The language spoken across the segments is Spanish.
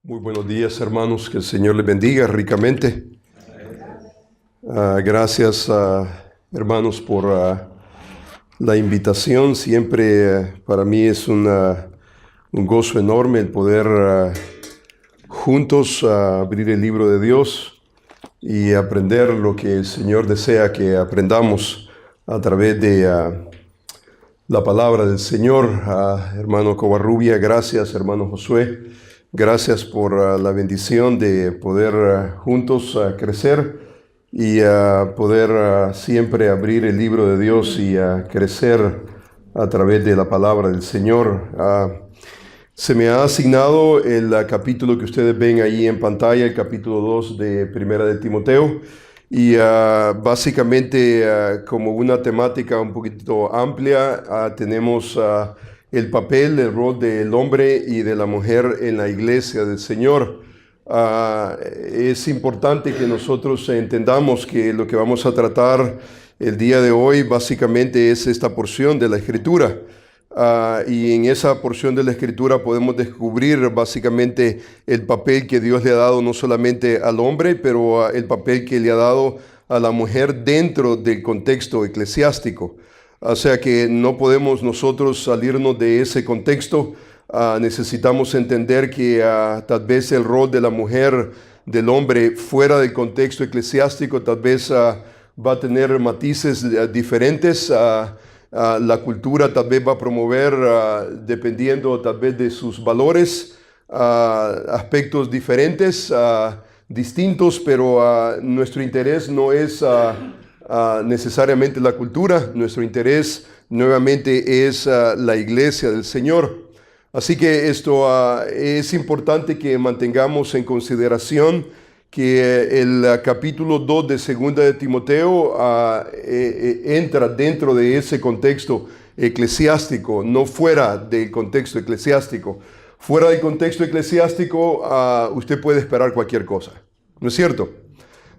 Muy buenos días, hermanos. Que el Señor les bendiga ricamente. Gracias, hermanos, por la invitación. Siempre para mí es un gozo enorme el poder juntos abrir el libro de Dios y aprender lo que el Señor desea que aprendamos a través de la palabra del Señor. Hermano Covarrubia, gracias, hermano Josué. Gracias por la bendición de poder juntos crecer y poder siempre abrir el libro de Dios y crecer a través de la palabra del Señor. Se me ha asignado el capítulo que ustedes ven ahí en pantalla, el capítulo 2 de Primera de Timoteo, y básicamente como una temática un poquito amplia, tenemos el papel, el rol del hombre y de la mujer en la iglesia del Señor. Es importante que nosotros entendamos que lo que vamos a tratar el día de hoy básicamente es esta porción de la Escritura. Y en esa porción de la Escritura podemos descubrir básicamente el papel que Dios le ha dado no solamente al hombre, pero el papel que le ha dado a la mujer dentro del contexto eclesiástico. O sea que no podemos nosotros salirnos de ese contexto. Necesitamos entender que tal vez el rol de la mujer, del hombre, fuera del contexto eclesiástico, tal vez va a tener matices diferentes. La cultura tal vez va a promover, dependiendo tal vez de sus valores, aspectos diferentes, distintos, pero nuestro interés no es necesariamente la cultura. Nuestro interés nuevamente es la iglesia del Señor. Así que esto es importante que mantengamos en consideración que el capítulo 2 de Segunda de Timoteo entra dentro de ese contexto eclesiástico, no fuera del contexto eclesiástico. Fuera del contexto eclesiástico usted puede esperar cualquier cosa, ¿no es cierto?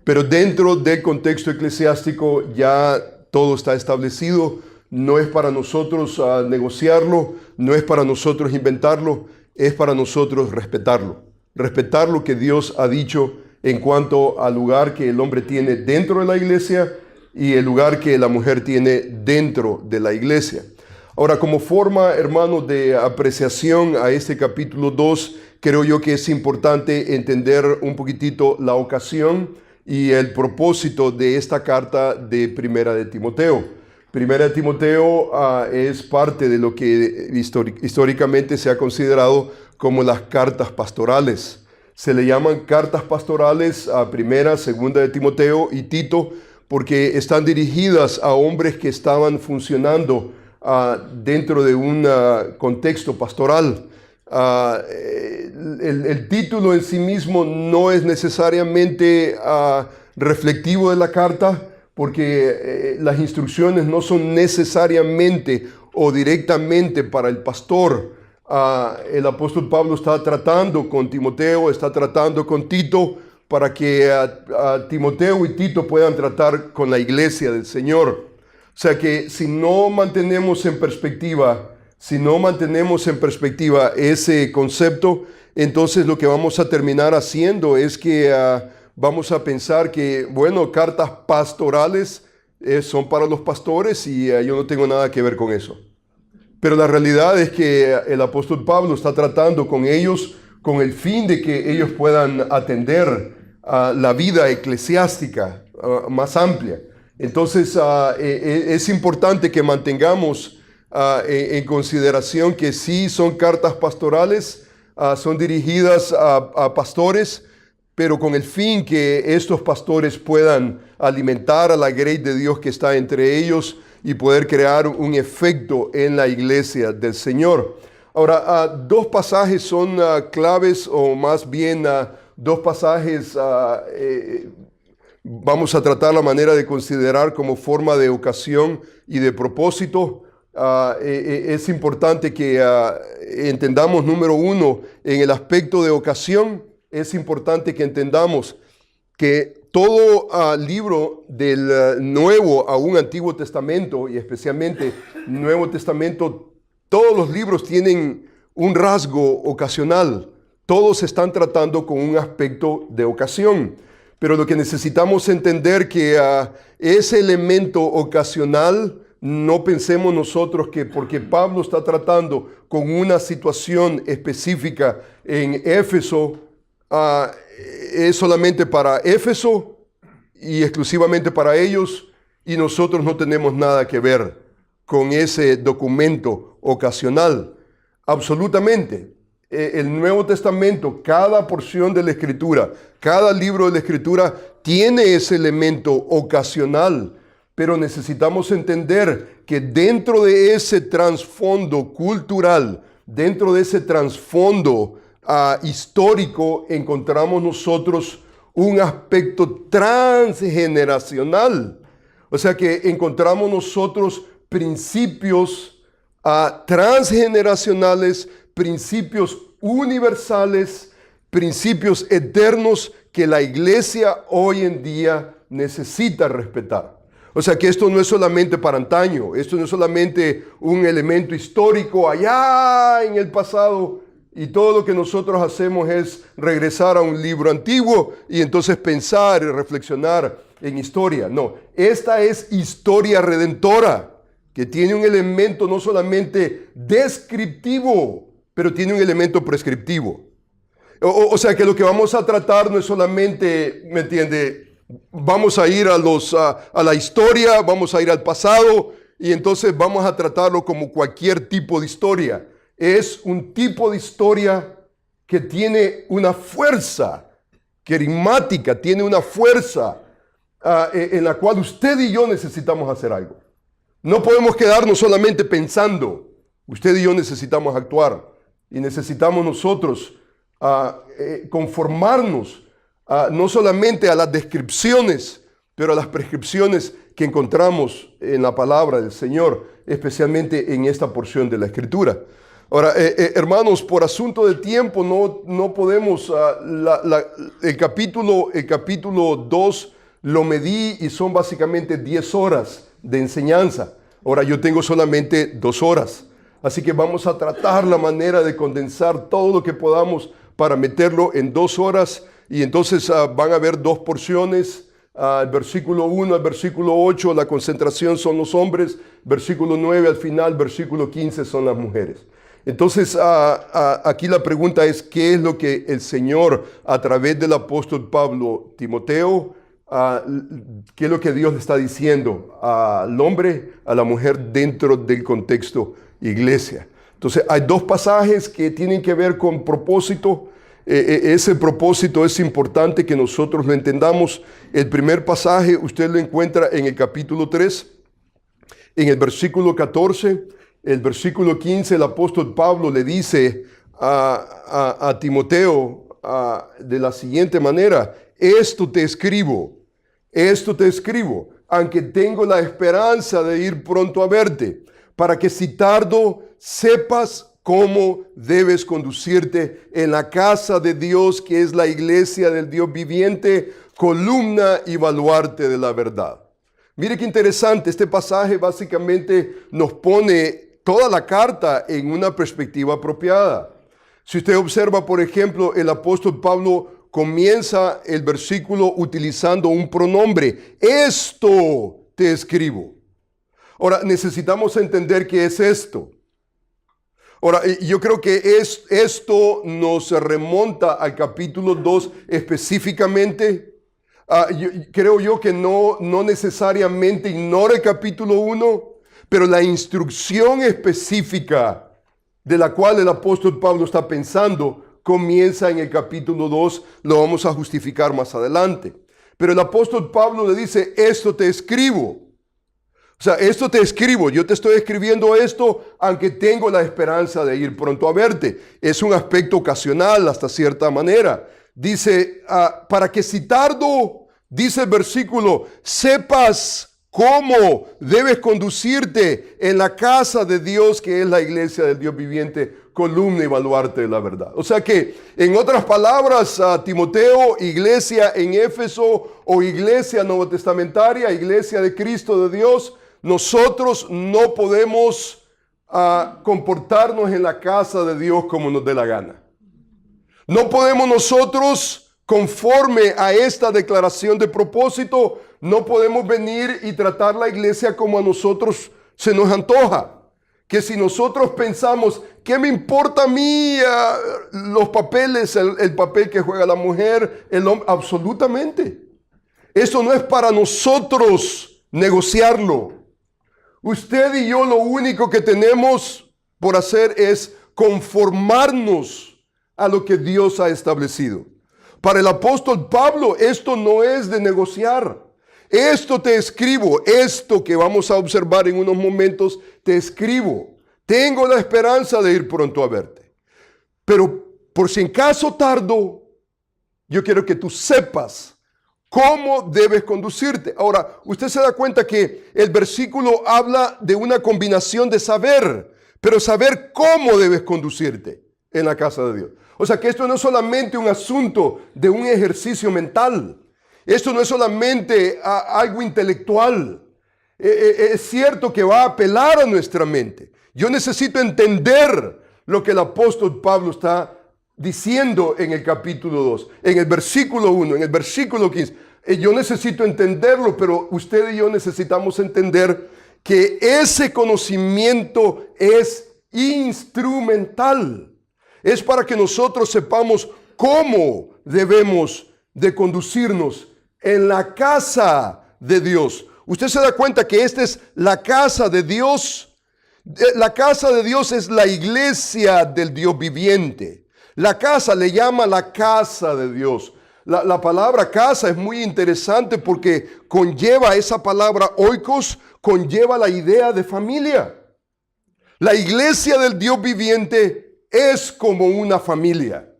Pero dentro del contexto eclesiástico ya todo está establecido. No es para nosotros negociarlo, no es para nosotros inventarlo, es para nosotros respetarlo. Respetar lo que Dios ha dicho en cuanto al lugar que el hombre tiene dentro de la iglesia y el lugar que la mujer tiene dentro de la iglesia. Ahora, como forma, hermanos, de apreciación a este capítulo 2, creo yo que es importante entender un poquitito la ocasión y el propósito de esta carta de Primera de Timoteo. Primera de Timoteo es parte de lo que históricamente se ha considerado como las cartas pastorales. Se le llaman cartas pastorales a Primera, Segunda de Timoteo y Tito porque están dirigidas a hombres que estaban funcionando dentro de un contexto pastoral. El título en sí mismo no es necesariamente reflectivo de la carta, porque las instrucciones no son necesariamente o directamente para el pastor. El apóstol Pablo está tratando con Timoteo, está tratando con Tito, para que Timoteo y Tito puedan tratar con la iglesia del Señor. O sea que si no mantenemos en perspectiva ese concepto, entonces lo que vamos a terminar haciendo es que vamos a pensar que, bueno, cartas pastorales son para los pastores y yo no tengo nada que ver con eso. Pero la realidad es que el apóstol Pablo está tratando con ellos con el fin de que ellos puedan atender la vida eclesiástica más amplia. Entonces es importante que mantengamos en consideración que sí son cartas pastorales, son dirigidas a pastores, pero con el fin que estos pastores puedan alimentar a la grey de Dios que está entre ellos y poder crear un efecto en la iglesia del Señor. Ahora, dos pasajes son claves, o más bien dos pasajes vamos a tratar la manera de considerar como forma de ocasión y de propósito. Es importante que entendamos, número uno, en el aspecto de ocasión, es importante que entendamos que todo libro del Nuevo a un Antiguo Testamento, y especialmente Nuevo Testamento, todos los libros tienen un rasgo ocasional. todos están tratando con un aspecto de ocasión. Pero lo que necesitamos entender que ese elemento ocasional, no pensemos nosotros que porque Pablo está tratando con una situación específica en Éfeso, es solamente para Éfeso y exclusivamente para ellos, y nosotros no tenemos nada que ver con ese documento ocasional. Absolutamente. El Nuevo Testamento, cada porción de la Escritura, cada libro de la Escritura tiene ese elemento ocasional, pero necesitamos entender que dentro de ese trasfondo cultural, dentro de ese trasfondo histórico, encontramos nosotros un aspecto transgeneracional. O sea que encontramos nosotros principios transgeneracionales, principios universales, principios eternos que la iglesia hoy en día necesita respetar. O sea que esto no es solamente para antaño, esto no es solamente un elemento histórico allá en el pasado, y todo lo que nosotros hacemos es regresar a un libro antiguo y entonces pensar y reflexionar en historia. No, esta es historia redentora, que tiene un elemento no solamente descriptivo, pero tiene un elemento prescriptivo. O sea que lo que vamos a tratar no es solamente, ¿me entiende? Vamos a ir a la historia, vamos a ir al pasado y entonces vamos a tratarlo como cualquier tipo de historia. Es un tipo de historia que tiene una fuerza querigmática, tiene una fuerza en la cual usted y yo necesitamos hacer algo. No podemos quedarnos solamente pensando. Usted y yo necesitamos actuar y necesitamos nosotros conformarnos no solamente a las descripciones, pero a las prescripciones que encontramos en la palabra del Señor, especialmente en esta porción de la Escritura. Ahora, hermanos, por asunto de tiempo no podemos, el capítulo 2 lo medí y son básicamente 10 horas de enseñanza. Ahora yo tengo solamente 2 horas, así que vamos a tratar la manera de condensar todo lo que podamos para meterlo en 2 horas, y entonces van a haber 2 porciones. El versículo 1 al versículo 8, la concentración son los hombres, versículo 9 al final, versículo 15 son las mujeres. Entonces aquí la pregunta es, ¿qué es lo que el Señor a través del apóstol Pablo, Timoteo, qué es lo que Dios le está diciendo al hombre, a la mujer dentro del contexto iglesia? Entonces hay 2 pasajes que tienen que ver con propósito. Ese propósito es importante que nosotros lo entendamos. El primer pasaje usted lo encuentra en el capítulo 3, en el versículo 14. El versículo 15, el apóstol Pablo le dice a Timoteo de la siguiente manera: esto te escribo, aunque tengo la esperanza de ir pronto a verte, para que si tardo sepas cómo debes conducirte en la casa de Dios, que es la iglesia del Dios viviente, columna y baluarte de la verdad. Mire qué interesante, este pasaje básicamente nos pone toda la carta en una perspectiva apropiada. Si usted observa, por ejemplo, el apóstol Pablo comienza el versículo utilizando un pronombre: esto te escribo. Ahora, necesitamos entender qué es esto. Ahora, yo creo que esto nos remonta al capítulo 2 específicamente. Creo yo que no necesariamente ignora el capítulo 1, pero la instrucción específica de la cual el apóstol Pablo está pensando comienza en el capítulo 2, lo vamos a justificar más adelante. Pero el apóstol Pablo le dice: esto te escribo. O sea, esto te escribo, yo te estoy escribiendo esto, aunque tengo la esperanza de ir pronto a verte. Es un aspecto ocasional hasta cierta manera. Dice, para que si tardo, dice el versículo, sepas cómo debes conducirte en la casa de Dios, que es la iglesia del Dios viviente, columna y baluarte de la verdad. O sea que, en otras palabras, Timoteo, iglesia en Éfeso o iglesia nuevotestamentaria, iglesia de Cristo de Dios, nosotros no podemos comportarnos en la casa de Dios como nos dé la gana. No podemos nosotros, conforme a esta declaración de propósito, no podemos venir y tratar la iglesia como a nosotros se nos antoja. Que si nosotros pensamos, ¿qué me importa a mí los papeles, el papel que juega la mujer, el hombre? Absolutamente. Eso no es para nosotros negociarlo. Usted y yo lo único que tenemos por hacer es conformarnos a lo que Dios ha establecido. Para el apóstol Pablo, esto no es de negociar. Esto te escribo, esto que vamos a observar en unos momentos, te escribo. Tengo la esperanza de ir pronto a verte. Pero por si en caso tardo, yo quiero que tú sepas cómo debes conducirte. Ahora, usted se da cuenta que el versículo habla de una combinación de saber, pero saber cómo debes conducirte en la casa de Dios. O sea que esto no es solamente un asunto de un ejercicio mental. Esto no es solamente algo intelectual. Es cierto que va a apelar a nuestra mente. Yo necesito entender lo que el apóstol Pablo está diciendo en el capítulo 2, en el versículo 1, en el versículo 15. Yo necesito entenderlo, pero usted y yo necesitamos entender que ese conocimiento es instrumental. Es para que nosotros sepamos cómo debemos de conducirnos en la casa de Dios. Usted se da cuenta que esta es la casa de Dios. La casa de Dios es la iglesia del Dios viviente. La casa le llama la casa de Dios. La palabra casa es muy interesante porque conlleva esa palabra oikos, conlleva la idea de familia. La iglesia del Dios viviente es como una familia.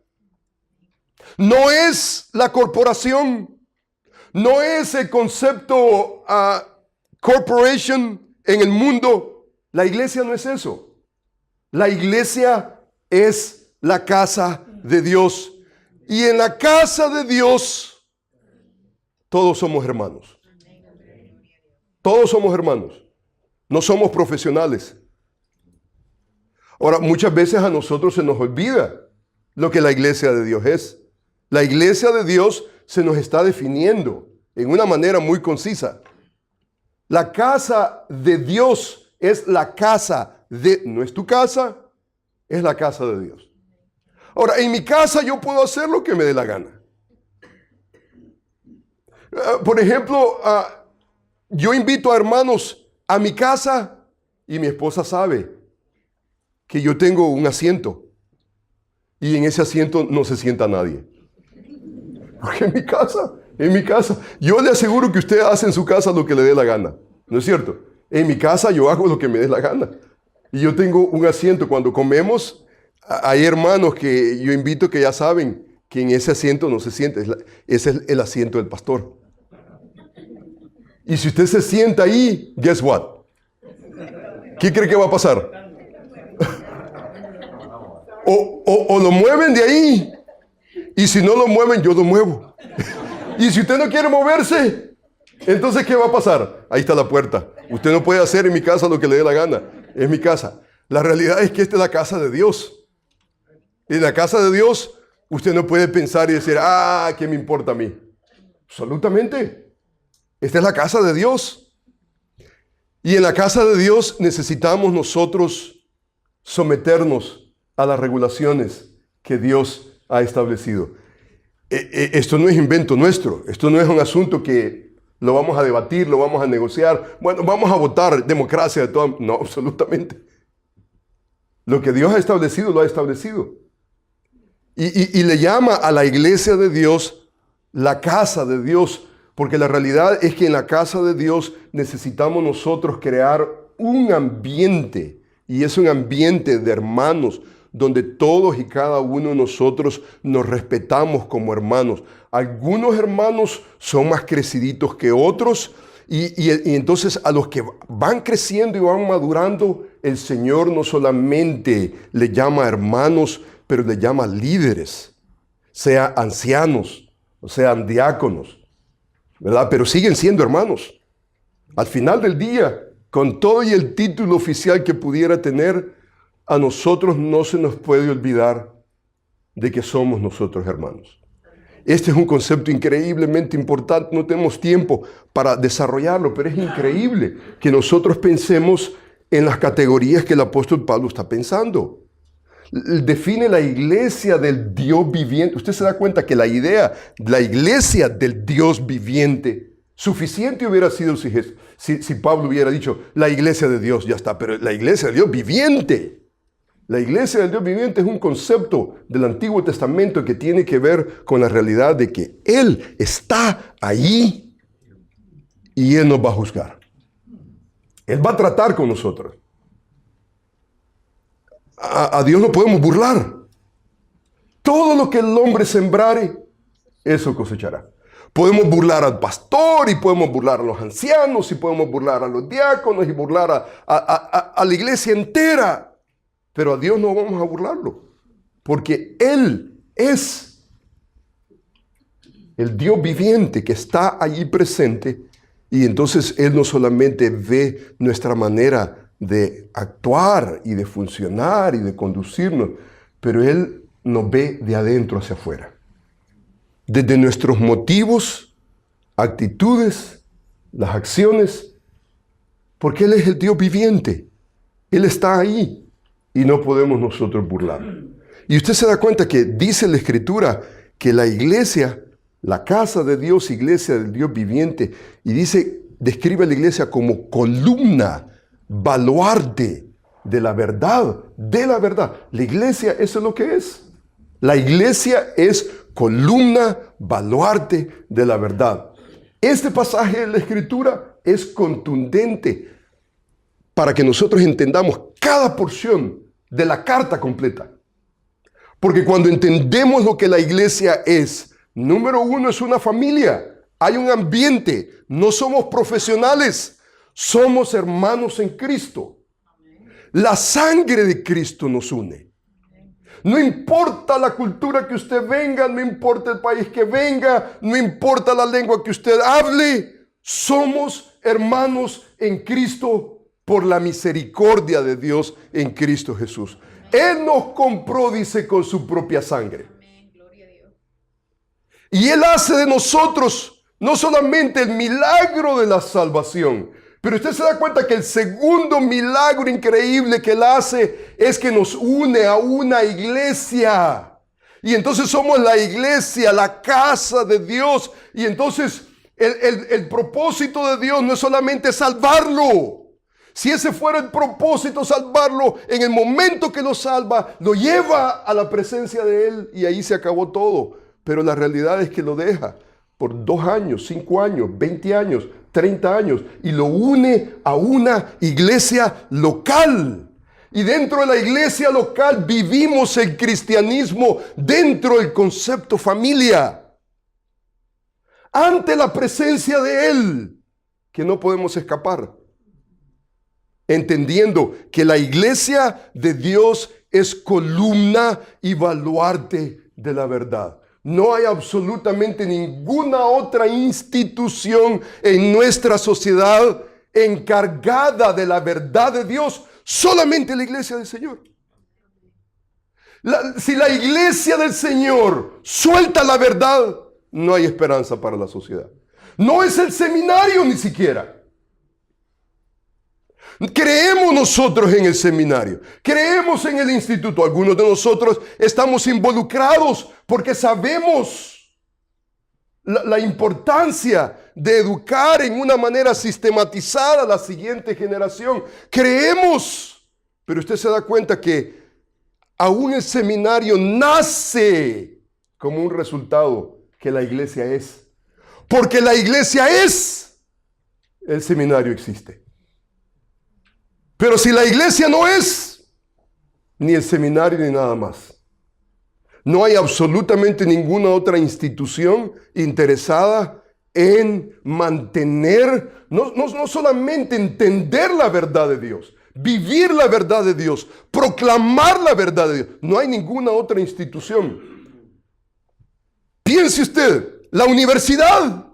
No es la corporación, no es el concepto corporation en el mundo. La iglesia no es eso. La iglesia es la casa de Dios. Y en la casa de Dios, todos somos hermanos. Todos somos hermanos. No somos profesionales. Ahora, muchas veces a nosotros se nos olvida lo que la iglesia de Dios es. La iglesia de Dios se nos está definiendo en una manera muy concisa. La casa de Dios es la casa de... No es tu casa, es la casa de Dios. Ahora, en mi casa yo puedo hacer lo que me dé la gana. Por ejemplo, yo invito a hermanos a mi casa y mi esposa sabe que yo tengo un asiento y en ese asiento no se sienta nadie. Porque en mi casa, yo le aseguro que usted hace en su casa lo que le dé la gana, ¿no es cierto? En mi casa yo hago lo que me dé la gana. Y yo tengo un asiento. Cuando comemos, hay hermanos que yo invito que ya saben que en ese asiento no se siente. Ese es el asiento del pastor. Y si usted se sienta ahí, guess what? ¿Qué cree que va a pasar? O lo mueven de ahí. Y si no lo mueven, yo lo muevo. Y si usted no quiere moverse, entonces ¿qué va a pasar? Ahí está la puerta. Usted no puede hacer en mi casa lo que le dé la gana. Es mi casa. La realidad es que esta es la casa de Dios. En la casa de Dios, usted no puede pensar y decir, ¿qué me importa a mí? Absolutamente. Esta es la casa de Dios. Y en la casa de Dios necesitamos nosotros someternos a las regulaciones que Dios ha establecido. Esto no es invento nuestro. Esto no es un asunto que lo vamos a debatir, lo vamos a negociar. Bueno, vamos a votar democracia de toda... No, absolutamente. Lo que Dios ha establecido, lo ha establecido. Y le llama a la iglesia de Dios la casa de Dios, porque la realidad es que en la casa de Dios necesitamos nosotros crear un ambiente, y es un ambiente de hermanos, donde todos y cada uno de nosotros nos respetamos como hermanos. Algunos hermanos son más creciditos que otros, y entonces a los que van creciendo y van madurando, el Señor no solamente le llama hermanos, pero le llama líderes, sea ancianos, o sean diáconos, ¿verdad? Pero siguen siendo hermanos. Al final del día, con todo y el título oficial que pudiera tener, a nosotros no se nos puede olvidar de que somos nosotros hermanos. Este es un concepto increíblemente importante, no tenemos tiempo para desarrollarlo, pero es increíble que nosotros pensemos en las categorías que el apóstol Pablo está pensando. Define la iglesia del Dios viviente. Usted se da cuenta que la idea, la iglesia del Dios viviente, suficiente hubiera sido si Pablo hubiera dicho la iglesia de Dios, ya está, pero la iglesia del Dios viviente. La iglesia del Dios viviente es un concepto del Antiguo Testamento que tiene que ver con la realidad de que Él está ahí y Él nos va a juzgar. Él va a tratar con nosotros. A Dios no podemos burlar. Todo lo que el hombre sembrare, eso cosechará. Podemos burlar al pastor y podemos burlar a los ancianos y podemos burlar a los diáconos y burlar a la iglesia entera. Pero a Dios no vamos a burlarlo, porque Él es el Dios viviente que está allí presente, y entonces Él no solamente ve nuestra manera de actuar y de funcionar y de conducirnos, pero Él nos ve de adentro hacia afuera. Desde nuestros motivos, actitudes, las acciones, porque Él es el Dios viviente. Él está ahí. Y no podemos nosotros burlarlo. Y usted se da cuenta que dice la Escritura que la iglesia, la casa de Dios, iglesia del Dios viviente, y describe a la iglesia como columna, baluarte de la verdad, de la verdad. La iglesia, eso es lo que es. La iglesia es columna, baluarte de la verdad. Este pasaje de la Escritura es contundente para que nosotros entendamos cada porción de la carta completa. Porque cuando entendemos lo que la iglesia es, número uno, es una familia. Hay un ambiente. No somos profesionales. Somos hermanos en Cristo. La sangre de Cristo nos une. No importa la cultura que usted venga, no importa el país que venga, no importa la lengua que usted hable. Somos hermanos en Cristo por la misericordia de Dios en Cristo Jesús. Él nos compró, dice, con su propia sangre. Y Él hace de nosotros no solamente el milagro de la salvación, pero usted se da cuenta que el segundo milagro increíble que Él hace es que nos une a una iglesia. Y entonces somos la iglesia, la casa de Dios. Y entonces el propósito de Dios no es solamente salvarlo. Si ese fuera el propósito, salvarlo, en el momento que lo salva, lo lleva a la presencia de Él y ahí se acabó todo. Pero la realidad es que lo deja por 2 años, 5 años, 20 años, 30 años y lo une a una iglesia local. Y dentro de la iglesia local vivimos el cristianismo dentro del concepto familia. Ante la presencia de Él, que no podemos escapar. Entendiendo que la iglesia de Dios es columna y baluarte de la verdad. No hay absolutamente ninguna otra institución en nuestra sociedad encargada de la verdad de Dios, solamente la iglesia del Señor. Si la iglesia del Señor suelta la verdad, no hay esperanza para la sociedad. No es el seminario ni siquiera. Creemos nosotros en el seminario, creemos en el instituto. Algunos de nosotros estamos involucrados porque sabemos la importancia de educar en una manera sistematizada a la siguiente generación. Creemos, pero usted se da cuenta que aún el seminario nace como un resultado que la iglesia es. Porque la iglesia es, el seminario existe. Pero si la iglesia no es, ni el seminario ni nada más. No hay absolutamente ninguna otra institución interesada en mantener, no solamente entender la verdad de Dios, vivir la verdad de Dios, proclamar la verdad de Dios. No hay ninguna otra institución. Piense usted, la universidad,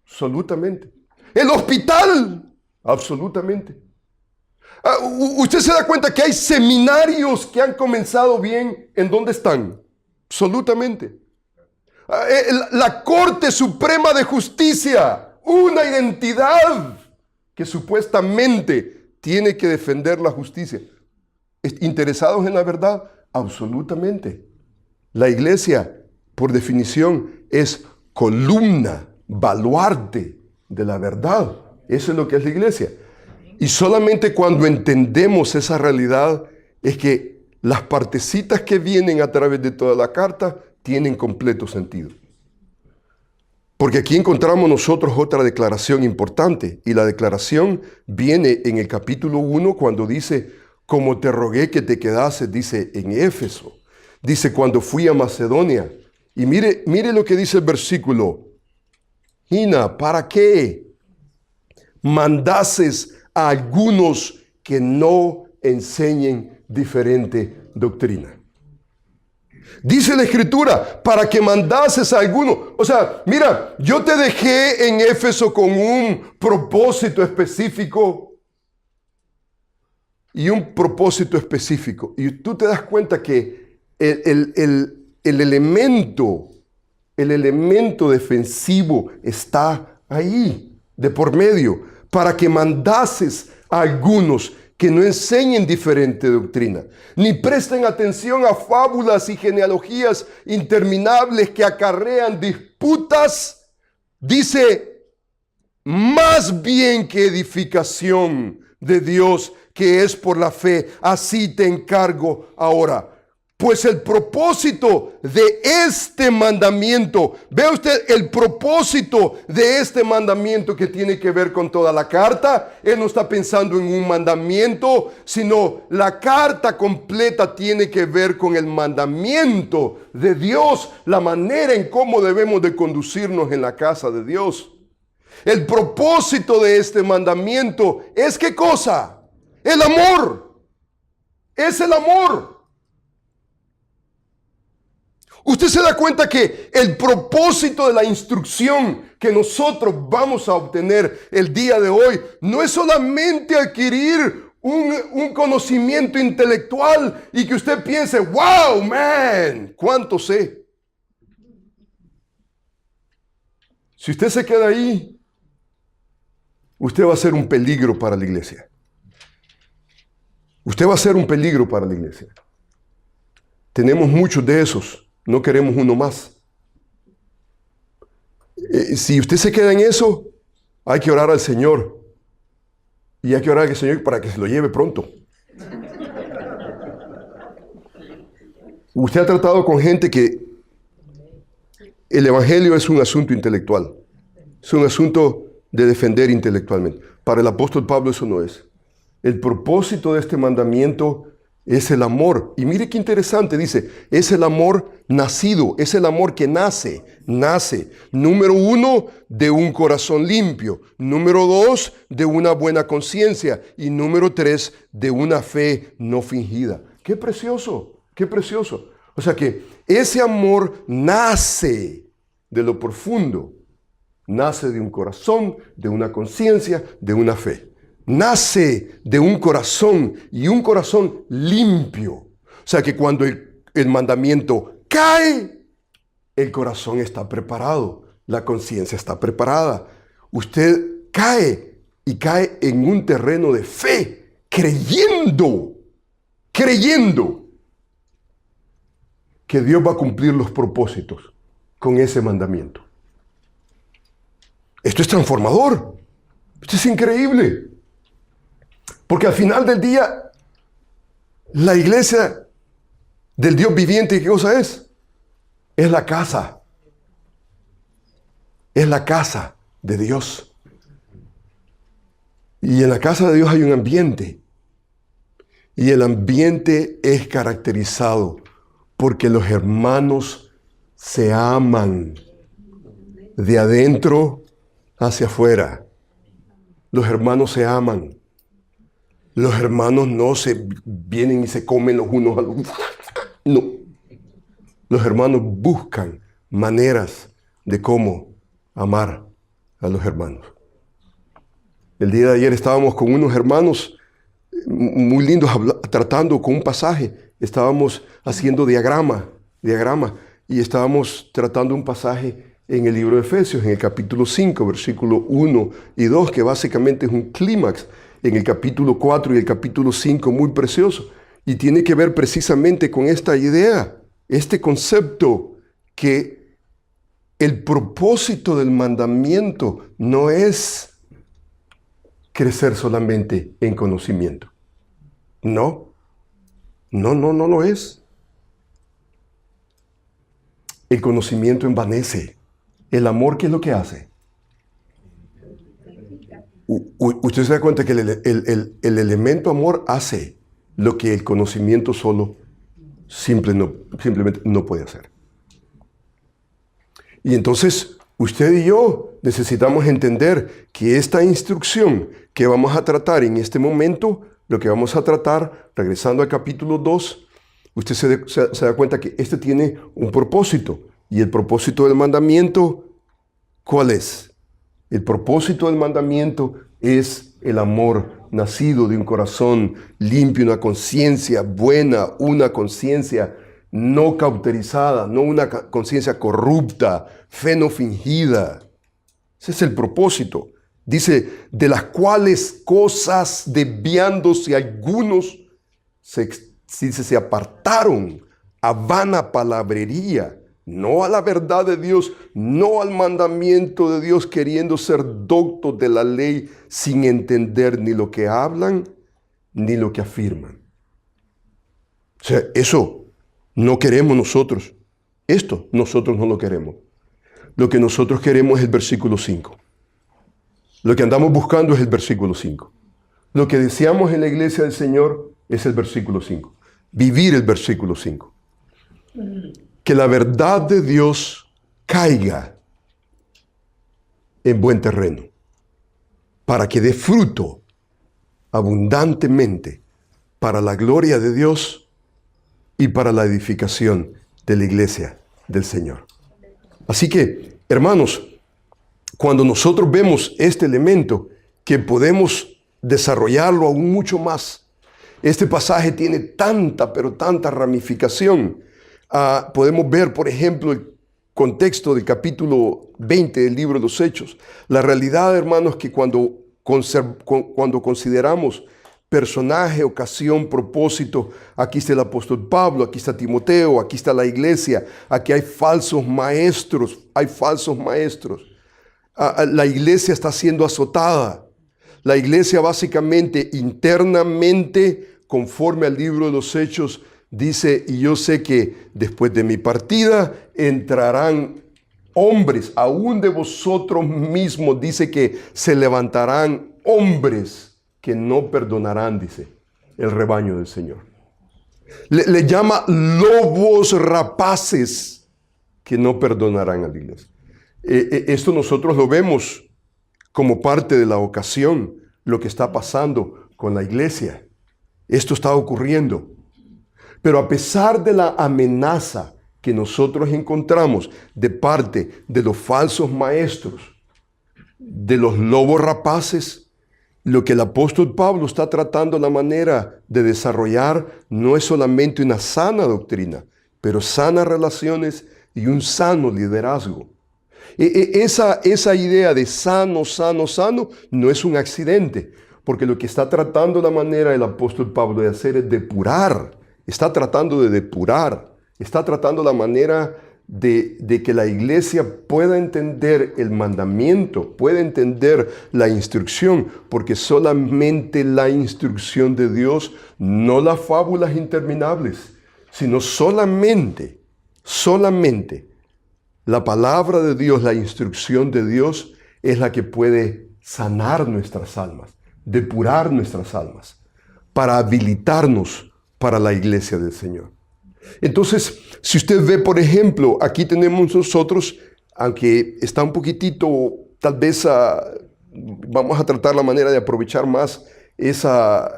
absolutamente. El hospital, absolutamente. Usted se da cuenta que hay seminarios que han comenzado bien. ¿En dónde están? Absolutamente. La Corte Suprema de Justicia, una identidad que supuestamente tiene que defender la justicia. ¿Interesados en la verdad? Absolutamente. La iglesia, por definición, es columna, baluarte de la verdad. Eso es lo que es la iglesia. Y solamente cuando entendemos esa realidad es que las partecitas que vienen a través de toda la carta tienen completo sentido. Porque aquí encontramos nosotros otra declaración importante. Y la declaración viene en el capítulo 1 cuando dice, como te rogué que te quedases, dice en Éfeso. Dice, cuando fui a Macedonia. Y mire lo que dice el versículo. Gina, ¿para qué mandases a algunos que no enseñen diferente doctrina? Dice la Escritura, para que mandases a algunos. O sea, mira, yo te dejé en Éfeso con un propósito específico. Y un propósito específico. Y tú te das cuenta que el elemento defensivo está ahí, de por medio, para que mandases a algunos que no enseñen diferente doctrina, ni presten atención a fábulas y genealogías interminables que acarrean disputas, dice, más bien que edificación de Dios, que es por la fe, así te encargo ahora. Pues el propósito de este mandamiento, ve usted el propósito de este mandamiento que tiene que ver con toda la carta. Él no está pensando en un mandamiento, sino la carta completa tiene que ver con el mandamiento de Dios, la manera en cómo debemos de conducirnos en la casa de Dios. El propósito de este mandamiento es ¿qué cosa? El amor. Es el amor. Usted se da cuenta que el propósito de la instrucción que nosotros vamos a obtener el día de hoy no es solamente adquirir un conocimiento intelectual y que usted piense, wow, man, ¿cuánto sé? Si usted se queda ahí, usted va a ser un peligro para la iglesia. Usted va a ser un peligro para la iglesia. Tenemos muchos de esos. No queremos uno más. Si usted se queda en eso, hay que orar al Señor. Y hay que orar al Señor para que se lo lleve pronto. Usted ha tratado con gente que el evangelio es un asunto intelectual. Es un asunto de defender intelectualmente. Para el apóstol Pablo eso no es. El propósito de este mandamiento es el amor. Y mire qué interesante, dice, es el amor nacido, es el amor que nace. Número 1, de un corazón limpio. Número 2, de una buena conciencia. Y número 3, de una fe no fingida. ¡Qué precioso! ¡Qué precioso! O sea que ese amor nace de lo profundo. Nace de un corazón, de una conciencia, de una fe. Nace de un corazón y un corazón limpio. O sea que cuando el mandamiento cae, el corazón está preparado, la conciencia está preparada. Usted cae y cae en un terreno de fe, creyendo que Dios va a cumplir los propósitos con ese mandamiento. Esto es transformador. Esto es increíble. Porque al final del día, la iglesia del Dios viviente, ¿qué cosa es? Es la casa. Es la casa de Dios. Y en la casa de Dios hay un ambiente. Y el ambiente es caracterizado porque los hermanos se aman de adentro hacia afuera. Los hermanos se aman. Los hermanos no se vienen y se comen los unos a los otros. No. Los hermanos buscan maneras de cómo amar a los hermanos. El día de ayer estábamos con unos hermanos muy lindos tratando con un pasaje. Estábamos haciendo diagrama diagrama. Y estábamos tratando un pasaje en el libro de Efesios, en el capítulo 5, versículo 1 y 2, que básicamente es un clímax en el capítulo 4 y el capítulo 5, muy precioso. Y tiene que ver precisamente con esta idea, este concepto, que el propósito del mandamiento no es crecer solamente en conocimiento. No lo es. El conocimiento envanece. El amor, ¿qué es lo que hace? Usted se da cuenta que el elemento amor hace lo que el conocimiento solo simplemente no puede hacer. Y entonces usted y yo necesitamos entender que esta instrucción que vamos a tratar en este momento, lo que vamos a tratar, regresando al capítulo 2, usted se da cuenta que este tiene un propósito. Y el propósito del mandamiento, ¿cuál es? El propósito del mandamiento es el amor nacido de un corazón limpio, una conciencia buena, una conciencia no cauterizada, no una conciencia corrupta, fe no fingida. Ese es el propósito. Dice, de las cuales cosas desviándose algunos se apartaron a vana palabrería, no a la verdad de Dios, no al mandamiento de Dios, queriendo ser doctos de la ley sin entender ni lo que hablan ni lo que afirman. O sea, eso no queremos nosotros. Esto nosotros no lo queremos. Lo que nosotros queremos es el versículo 5. Lo que andamos buscando es el versículo 5. Lo que deseamos en la iglesia del Señor es el versículo 5. Vivir el versículo 5. Que la verdad de Dios caiga en buen terreno para que dé fruto abundantemente para la gloria de Dios y para la edificación de la iglesia del Señor. Así que, hermanos, cuando nosotros vemos este elemento, que podemos desarrollarlo aún mucho más, este pasaje tiene tanta, pero tanta ramificación. Podemos ver, por ejemplo, el contexto del capítulo 20 del libro de los Hechos. La realidad, hermanos, que cuando consideramos personaje, ocasión, propósito, aquí está el apóstol Pablo, aquí está Timoteo, aquí está la iglesia, aquí hay falsos maestros, la iglesia está siendo azotada. La iglesia básicamente, internamente, conforme al libro de los Hechos, dice, y yo sé que después de mi partida entrarán hombres, aún de vosotros mismos, dice que se levantarán hombres que no perdonarán, dice, el rebaño del Señor. Le llama lobos rapaces que no perdonarán a la iglesia. Esto nosotros lo vemos como parte de la ocasión, lo que está pasando con la iglesia. Esto está ocurriendo. Pero a pesar de la amenaza que nosotros encontramos de parte de los falsos maestros, de los lobos rapaces, lo que el apóstol Pablo está tratando la manera de desarrollar no es solamente una sana doctrina, pero sanas relaciones y un sano liderazgo. Esa idea de sano no es un accidente, porque lo que está tratando la manera el apóstol Pablo de hacer es depurar. Está tratando de depurar, está tratando la manera de que la iglesia pueda entender el mandamiento, pueda entender la instrucción, porque solamente la instrucción de Dios, no las fábulas interminables, sino solamente la palabra de Dios, la instrucción de Dios es la que puede sanar nuestras almas, depurar nuestras almas, para habilitarnos para la iglesia del Señor. Entonces, si usted ve, por ejemplo, aquí tenemos nosotros, aunque está un poquitito, tal vez vamos a tratar la manera de aprovechar más esa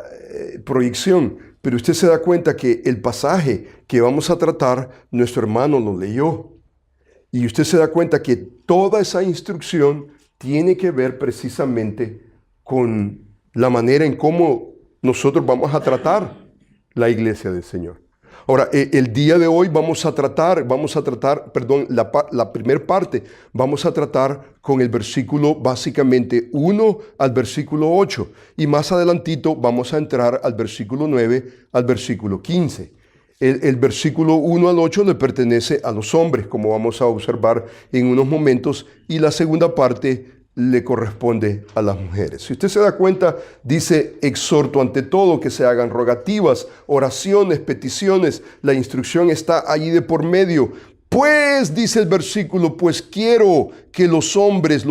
proyección, pero usted se da cuenta que el pasaje que vamos a tratar, nuestro hermano lo leyó. Y usted se da cuenta que toda esa instrucción tiene que ver precisamente con la manera en cómo nosotros vamos a tratar la iglesia del Señor. Ahora, el día de hoy vamos a tratar, perdón, la primera parte, vamos a tratar con el versículo básicamente 1 al versículo 8. Y más adelantito vamos a entrar al versículo 9 al versículo 15. El versículo 1 al 8 le pertenece a los hombres, como vamos a observar en unos momentos, y la segunda parte le corresponde a las mujeres. Si usted se da cuenta, dice: exhorto ante todo que se hagan rogativas, oraciones, peticiones. La instrucción está allí de por medio. Pues, dice el versículo, pues quiero que los hombres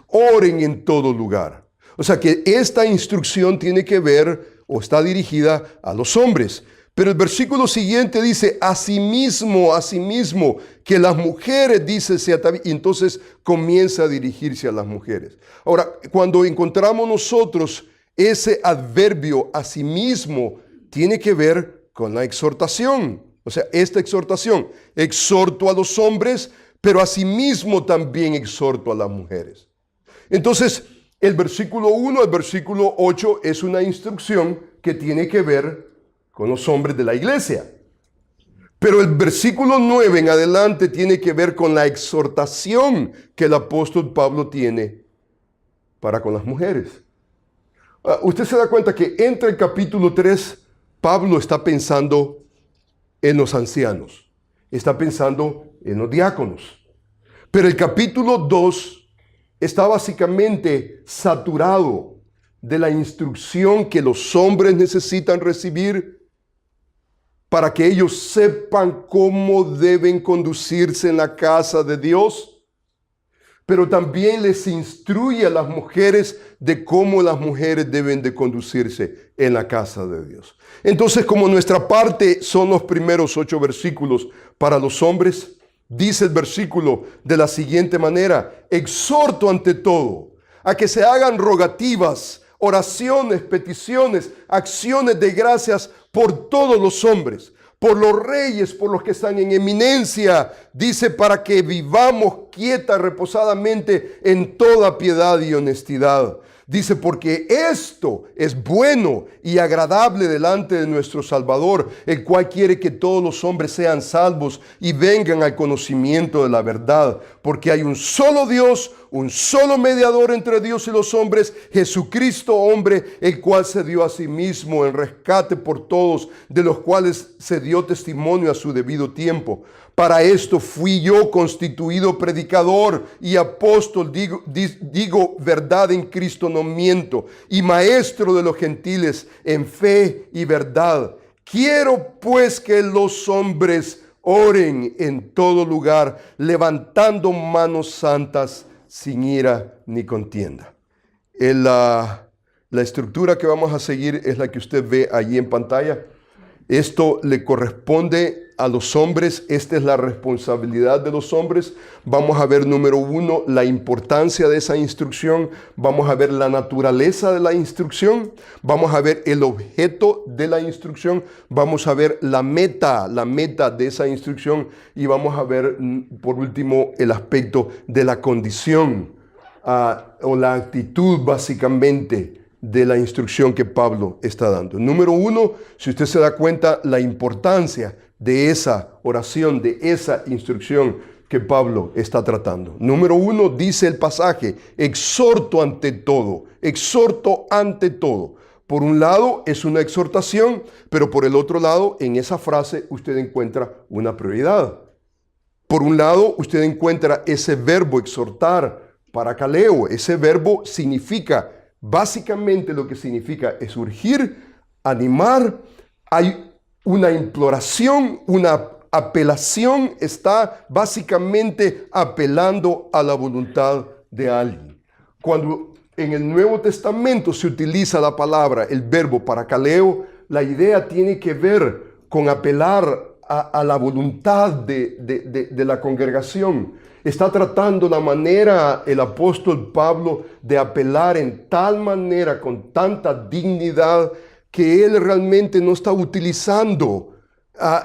oren en todo lugar. O sea que esta instrucción tiene que ver o está dirigida a los hombres. Pero el versículo siguiente dice: asimismo, que las mujeres, dice, y entonces comienza a dirigirse a las mujeres. Ahora, cuando encontramos nosotros ese adverbio asimismo, tiene que ver con la exhortación. O sea, esta exhortación: exhorto a los hombres, pero asimismo también exhorto a las mujeres. Entonces, el versículo 1 al versículo 8 es una instrucción que tiene que ver con los hombres de la iglesia. Pero el versículo 9 en adelante tiene que ver con la exhortación que el apóstol Pablo tiene para con las mujeres. Usted se da cuenta que entre el capítulo 3, Pablo está pensando en los ancianos, está pensando en los diáconos. Pero el capítulo 2 está básicamente saturado de la instrucción que los hombres necesitan recibir para que ellos sepan cómo deben conducirse en la casa de Dios, pero también les instruye a las mujeres de cómo las mujeres deben de conducirse en la casa de Dios. Entonces, como nuestra parte son los primeros 8 versículos para los hombres, dice el versículo de la siguiente manera: exhorto ante todo a que se hagan rogativas, oraciones, peticiones, acciones de gracias por todos los hombres, por los reyes, por los que están en eminencia, dice, para que vivamos quieta, reposadamente en toda piedad y honestidad. Dice, porque esto es bueno y agradable delante de nuestro Salvador, el cual quiere que todos los hombres sean salvos y vengan al conocimiento de la verdad. Porque hay un solo Dios, un solo mediador entre Dios y los hombres, Jesucristo hombre, el cual se dio a sí mismo en rescate por todos, de los cuales se dio testimonio a su debido tiempo. Para esto fui yo constituido predicador y apóstol, digo verdad en Cristo, no miento, y maestro de los gentiles en fe y verdad. Quiero pues que los hombres oren en todo lugar, levantando manos santas, sin ira ni contienda. La estructura que vamos a seguir es la que usted ve allí en pantalla. Esto le corresponde a los hombres, esta es la responsabilidad de los hombres. Vamos a ver, número 1, la importancia de esa instrucción. Vamos a ver la naturaleza de la instrucción. Vamos a ver el objeto de la instrucción. Vamos a ver la meta de esa instrucción. Y vamos a ver, por último, el aspecto de la condición o la actitud, básicamente, de la instrucción que Pablo está dando. Número 1, si usted se da cuenta, la importancia de esa oración, de esa instrucción que Pablo está tratando. Número 1, dice el pasaje: exhorto ante todo, exhorto ante todo. Por un lado es una exhortación, pero por el otro lado, en esa frase usted encuentra una prioridad. Por un lado, usted encuentra ese verbo exhortar, parakaleo. Ese verbo significa, básicamente lo que significa es urgir, animar. Hay una imploración, una apelación, está básicamente apelando a la voluntad de alguien. Cuando en el Nuevo Testamento se utiliza la palabra, el verbo parakaleo, la idea tiene que ver con apelar a la voluntad de la congregación. Está tratando la manera, el apóstol Pablo, de apelar en tal manera, con tanta dignidad, que él realmente no está utilizando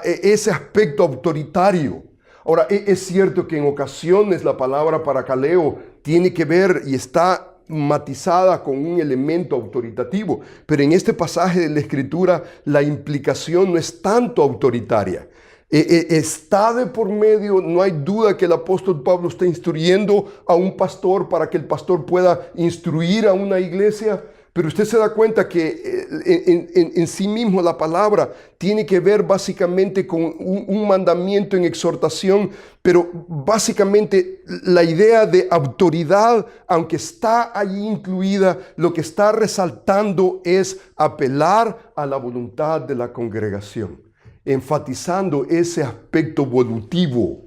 ese aspecto autoritario. Ahora, es cierto que en ocasiones la palabra parakaleo tiene que ver y está matizada con un elemento autoritativo, pero en este pasaje de la Escritura la implicación no es tanto autoritaria. Está de por medio, no hay duda que el apóstol Pablo está instruyendo a un pastor para que el pastor pueda instruir a una iglesia, pero usted se da cuenta que en sí mismo la palabra tiene que ver básicamente con un mandamiento en exhortación, pero básicamente la idea de autoridad, aunque está allí incluida, lo que está resaltando es apelar a la voluntad de la congregación, enfatizando ese aspecto volutivo.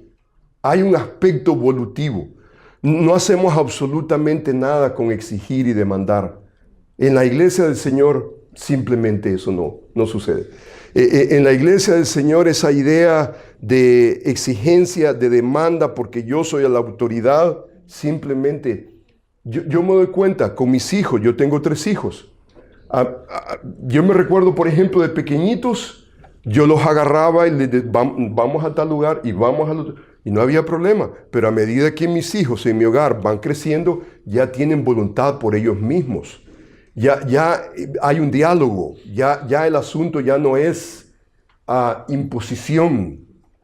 Hay un aspecto volutivo. No hacemos absolutamente nada con exigir y demandar. En la iglesia del Señor simplemente eso no sucede. En la iglesia del Señor esa idea de exigencia, de demanda, porque yo soy la autoridad, simplemente yo me doy cuenta con mis hijos, yo tengo 3 hijos. Yo me recuerdo, por ejemplo, de pequeñitos, yo los agarraba y les decía, vamos a tal lugar y vamos al otro. Y no había problema, pero a medida que mis hijos en mi hogar van creciendo, ya tienen voluntad por ellos mismos. Ya hay un diálogo, ya el asunto ya no es imposición,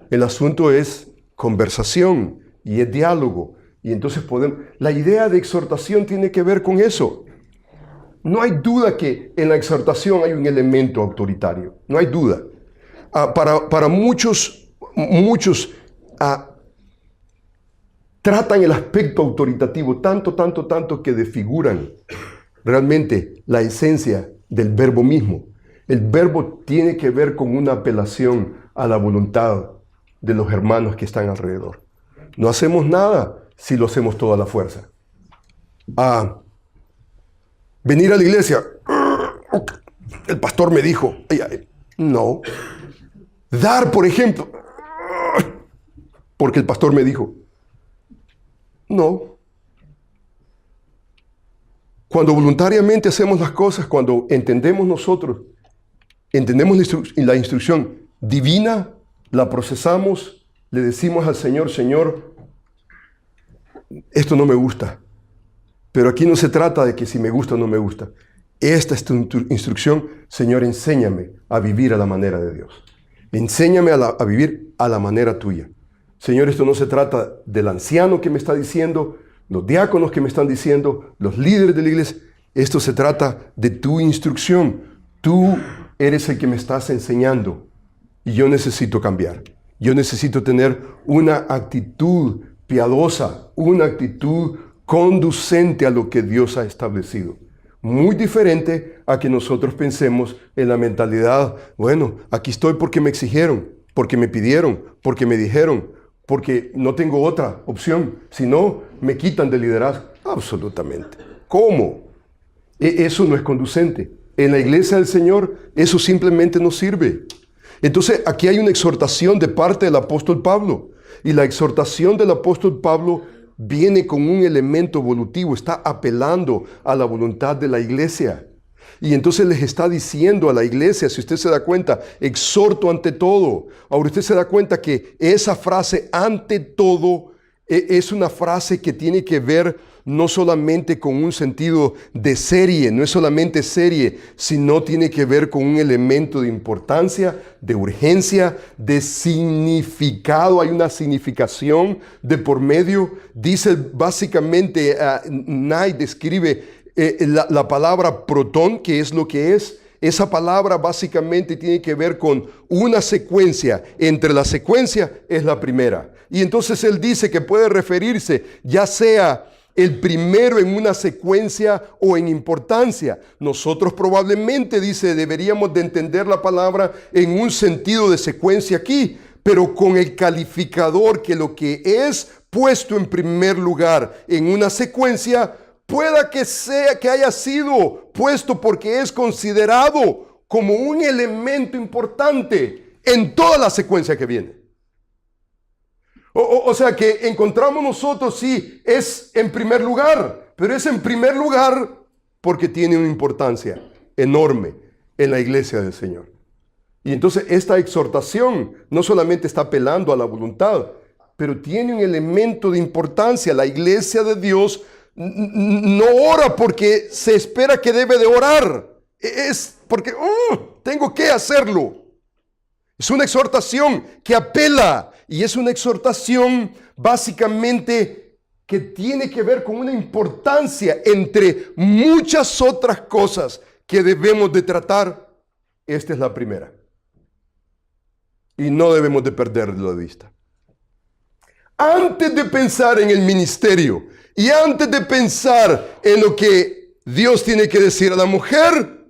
el asunto es conversación y es diálogo. Y entonces la idea de exhortación tiene que ver con eso. No hay duda que en la exhortación hay un elemento autoritario, no hay duda. Para muchos tratan el aspecto autoritativo tanto que desfiguran realmente la esencia del verbo mismo. El verbo tiene que ver con una apelación a la voluntad de los hermanos que están alrededor. No hacemos nada si lo hacemos todo a la fuerza. Venir a la iglesia, el pastor me dijo, no. Dar, por ejemplo, porque el pastor me dijo, no. Cuando voluntariamente hacemos las cosas, cuando entendemos la instrucción divina, la procesamos, le decimos al Señor, Señor, esto no me gusta. Pero aquí no se trata de que si me gusta o no me gusta. Esta es tu instrucción, Señor, enséñame a vivir a la manera de Dios. Enséñame a vivir a la manera tuya. Señor, esto no se trata del anciano que me está diciendo, los diáconos que me están diciendo, los líderes de la iglesia. Esto se trata de tu instrucción. Tú eres el que me estás enseñando y yo necesito cambiar. Yo necesito tener una actitud piadosa, una actitud conducente a lo que Dios ha establecido. Muy diferente a que nosotros pensemos en la mentalidad, bueno, aquí estoy porque me exigieron, porque me pidieron, porque me dijeron, porque no tengo otra opción, si no, me quitan del liderazgo. Absolutamente. ¿Cómo? Eso no es conducente. En la iglesia del Señor, eso simplemente no sirve. Entonces, aquí hay una exhortación de parte del apóstol Pablo. Y la exhortación del apóstol Pablo viene con un elemento volutivo, está apelando a la voluntad de la iglesia. Y entonces les está diciendo a la iglesia, si usted se da cuenta, exhorto ante todo. Ahora usted se da cuenta que esa frase ante todo es una frase que tiene que ver no solamente con un sentido de serie, no es solamente serie, sino tiene que ver con un elemento de importancia, de urgencia, de significado. Hay una significación de por medio. Dice básicamente, Knight describe la palabra protón, que es lo que es. Esa palabra básicamente tiene que ver con una secuencia. Entre la secuencia es la primera. Y entonces él dice que puede referirse ya sea el primero en una secuencia o en importancia. Nosotros probablemente, dice, deberíamos de entender la palabra en un sentido de secuencia aquí, pero con el calificador que lo que es puesto en primer lugar en una secuencia, pueda que sea que haya sido puesto porque es considerado como un elemento importante en toda la secuencia que viene. O sea que encontramos nosotros, sí, es en primer lugar, pero es en primer lugar porque tiene una importancia enorme en la iglesia del Señor. Y entonces esta exhortación no solamente está apelando a la voluntad, pero tiene un elemento de importancia. La iglesia de Dios no ora porque se espera que debe de orar. Es porque tengo que hacerlo. Es una exhortación que apela y es una exhortación básicamente que tiene que ver con una importancia entre muchas otras cosas que debemos de tratar. Esta es la primera. Y no debemos de perderlo de vista. Antes de pensar en el ministerio y antes de pensar en lo que Dios tiene que decir a la mujer,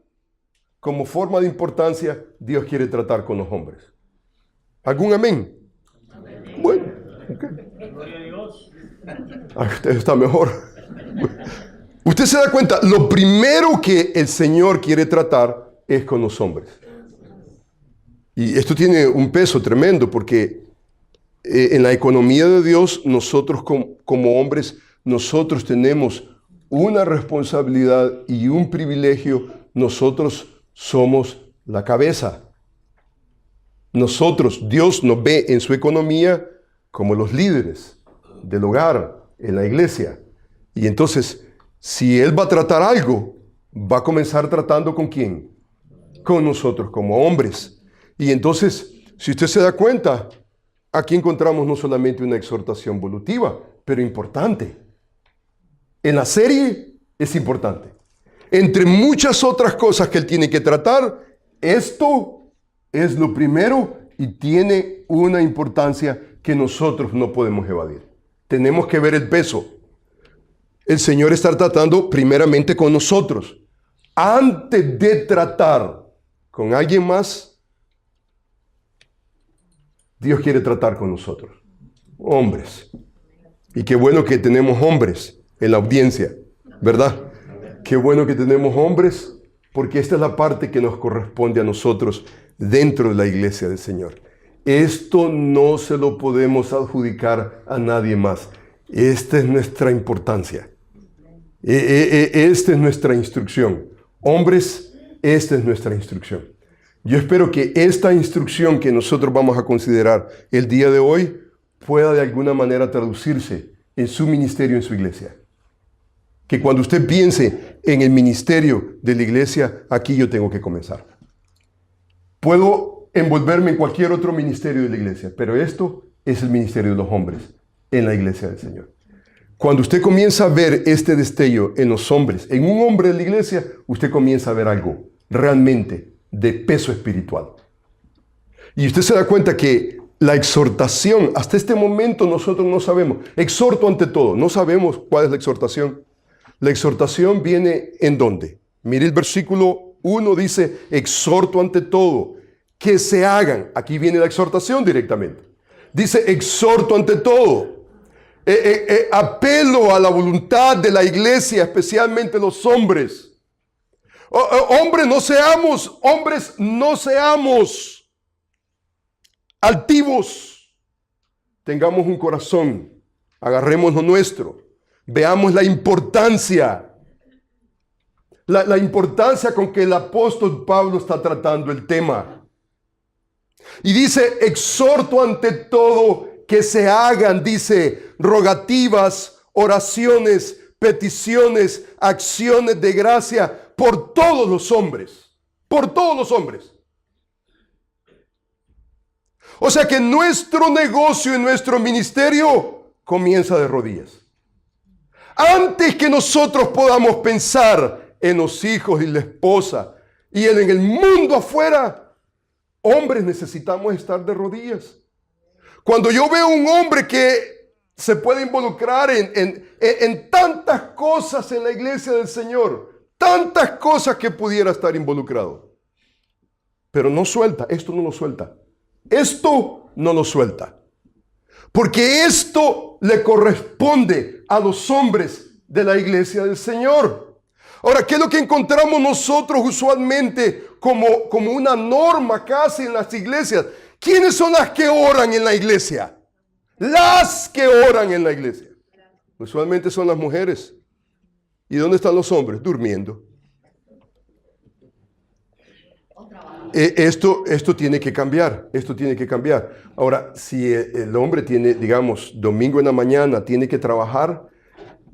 como forma de importancia, Dios quiere tratar con los hombres. ¿Algún amén? Amén. Bueno, okay. Gloria a Dios. Usted está mejor. Usted se da cuenta, lo primero que el Señor quiere tratar es con los hombres. Y esto tiene un peso tremendo porque en la economía de Dios, nosotros como hombres, nosotros tenemos una responsabilidad y un privilegio. Nosotros somos la cabeza. Nosotros, Dios nos ve en su economía como los líderes del hogar, en la iglesia. Y entonces, si Él va a tratar algo, va a comenzar tratando ¿con quién? Con nosotros como hombres. Y entonces, si usted se da cuenta, aquí encontramos no solamente una exhortación evolutiva, pero importante. En la serie es importante. Entre muchas otras cosas que Él tiene que tratar, esto es lo primero y tiene una importancia que nosotros no podemos evadir. Tenemos que ver el peso. El Señor está tratando primeramente con nosotros. Antes de tratar con alguien más, Dios quiere tratar con nosotros. Hombres. Y qué bueno que tenemos hombres en la audiencia, ¿verdad? Qué bueno que tenemos hombres, porque esta es la parte que nos corresponde a nosotros dentro de la iglesia del Señor. Esto no se lo podemos adjudicar a nadie más. Esta es nuestra importancia. Esta es nuestra instrucción. Hombres, esta es nuestra instrucción. Yo espero que esta instrucción que nosotros vamos a considerar el día de hoy pueda de alguna manera traducirse en su ministerio, en su iglesia. Que cuando usted piense en el ministerio de la iglesia, aquí yo tengo que comenzar. Puedo envolverme en cualquier otro ministerio de la iglesia, pero esto es el ministerio de los hombres en la iglesia del Señor. Cuando usted comienza a ver este destello en los hombres, en un hombre de la iglesia, usted comienza a ver algo realmente de peso espiritual. Y usted se da cuenta que la exhortación, hasta este momento nosotros no sabemos. Exhorto ante todo, no sabemos cuál es la exhortación. La exhortación viene ¿en dónde? Mire el versículo 1 dice, exhorto ante todo, que se hagan. Aquí viene la exhortación directamente. Dice, exhorto ante todo. Apelo a la voluntad de la iglesia, especialmente los hombres. Hombres no seamos altivos. Tengamos un corazón, agarremos lo nuestro. Veamos la importancia con que el apóstol Pablo está tratando el tema. Y dice, exhorto ante todo que se hagan, dice, rogativas, oraciones, peticiones, acciones de gracia por todos los hombres. Por todos los hombres. O sea que nuestro negocio y nuestro ministerio comienza de rodillas. Antes que nosotros podamos pensar en los hijos y la esposa y en el mundo afuera, hombres necesitamos estar de rodillas. Cuando yo veo un hombre que se puede involucrar en tantas cosas en la iglesia del Señor, tantas cosas que pudiera estar involucrado, pero no suelta, esto no lo suelta. Esto no lo suelta. Porque esto le corresponde a los hombres de la iglesia del Señor. Ahora, ¿qué es lo que encontramos nosotros usualmente como una norma casi en las iglesias? ¿Quiénes son las que oran en la iglesia? Las que oran en la iglesia. Usualmente son las mujeres. ¿Y dónde están los hombres? Durmiendo. Esto tiene que cambiar, esto tiene que cambiar. Ahora, si el hombre tiene, digamos, domingo en la mañana, tiene que trabajar,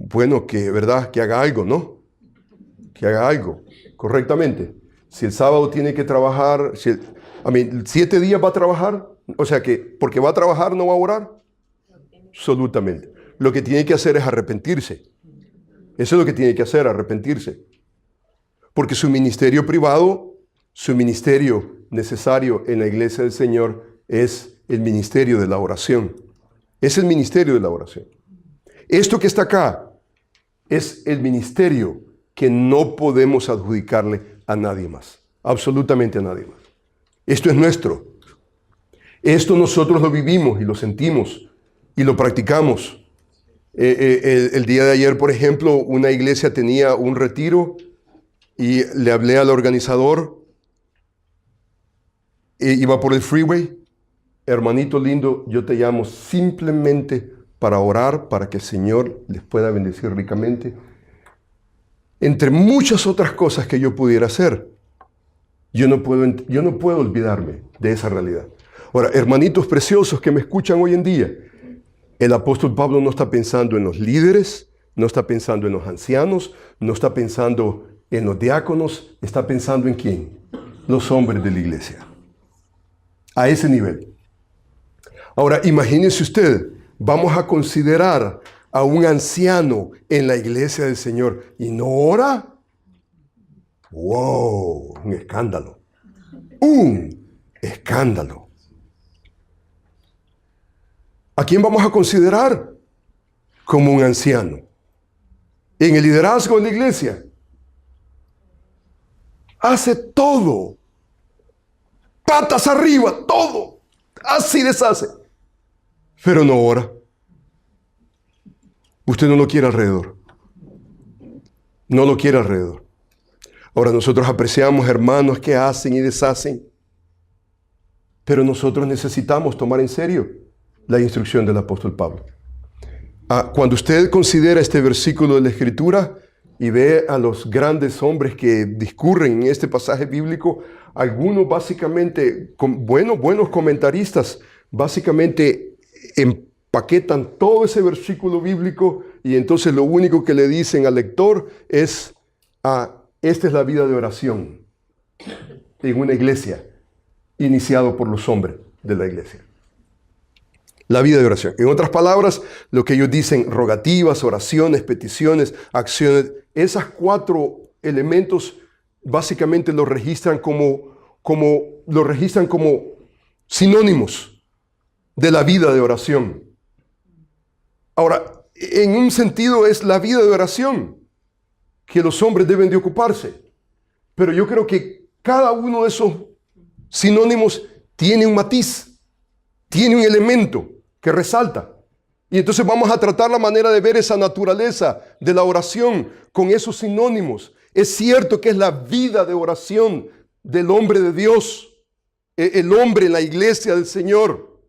bueno, ¿verdad? Que haga algo, ¿no? Que haga algo correctamente. Si el sábado tiene que trabajar, 7 días va a trabajar, o sea que porque va a trabajar no va a orar. Absolutamente. Lo que tiene que hacer es arrepentirse. Eso es lo que tiene que hacer, arrepentirse. Porque su ministerio privado, su ministerio necesario en la iglesia del Señor es el ministerio de la oración. Es el ministerio de la oración. Esto que está acá es el ministerio que no podemos adjudicarle a nadie más. Absolutamente a nadie más. Esto es nuestro. Esto nosotros lo vivimos y lo sentimos y lo practicamos. El día de ayer, por ejemplo, una iglesia tenía un retiro y le hablé al organizador. Iba por el freeway. Hermanito lindo, yo te llamo simplemente para orar, para que el Señor les pueda bendecir ricamente. Entre muchas otras cosas que yo pudiera hacer, yo no puedo olvidarme de esa realidad. Ahora, hermanitos preciosos que me escuchan hoy en día, el apóstol Pablo no está pensando en los líderes, no está pensando en los ancianos, no está pensando en los diáconos, está pensando en ¿quién? Los hombres de la iglesia. A ese nivel. Ahora, imagínese usted, vamos a considerar a un anciano en la iglesia del Señor y no ora. ¡Wow! Un escándalo. Un escándalo. ¿A quién vamos a considerar como un anciano? En el liderazgo de la iglesia. Hace todo. Patas arriba, todo. Hace y deshace. Pero no ora. Usted no lo quiere alrededor. No lo quiere alrededor. Ahora nosotros apreciamos hermanos que hacen y deshacen. Pero nosotros necesitamos tomar en serio la instrucción del apóstol Pablo. Cuando usted considera este versículo de la Escritura y ve a los grandes hombres que discurren en este pasaje bíblico, algunos básicamente, buenos comentaristas, básicamente empaquetan todo ese versículo bíblico y entonces lo único que le dicen al lector es, esta es la vida de oración en una iglesia, iniciado por los hombres de la iglesia. La vida de oración. En otras palabras, lo que ellos dicen, rogativas, oraciones, peticiones, acciones, esas 4 elementos básicamente los registran como sinónimos de la vida de oración. Ahora, en un sentido es la vida de oración que los hombres deben de ocuparse. Pero yo creo que cada uno de esos sinónimos tiene un matiz, tiene un elemento que resalta. Y entonces vamos a tratar la manera de ver esa naturaleza de la oración con esos sinónimos. Es cierto que es la vida de oración del hombre de Dios, el hombre en la iglesia del Señor.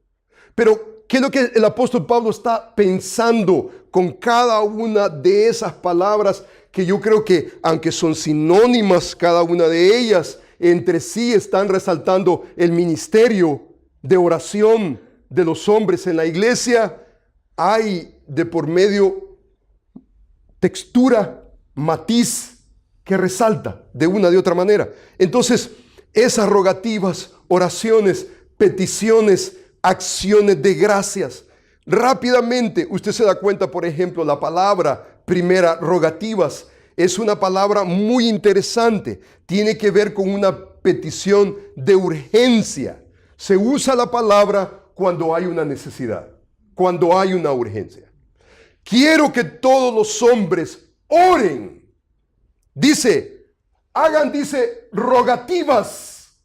Pero, ¿qué es lo que el apóstol Pablo está pensando con cada una de esas palabras que yo creo que, aunque son sinónimas cada una de ellas, entre sí están resaltando el ministerio de oración de los hombres en la iglesia? Hay de por medio textura, matiz que resalta de una de otra manera. Entonces, esas rogativas, oraciones, peticiones, acciones de gracias. Rápidamente, usted se da cuenta, por ejemplo, la palabra primera, rogativas, es una palabra muy interesante. Tiene que ver con una petición de urgencia. Se usa la palabra cuando hay una necesidad, cuando hay una urgencia. Quiero que todos los hombres oren. Dice, rogativas.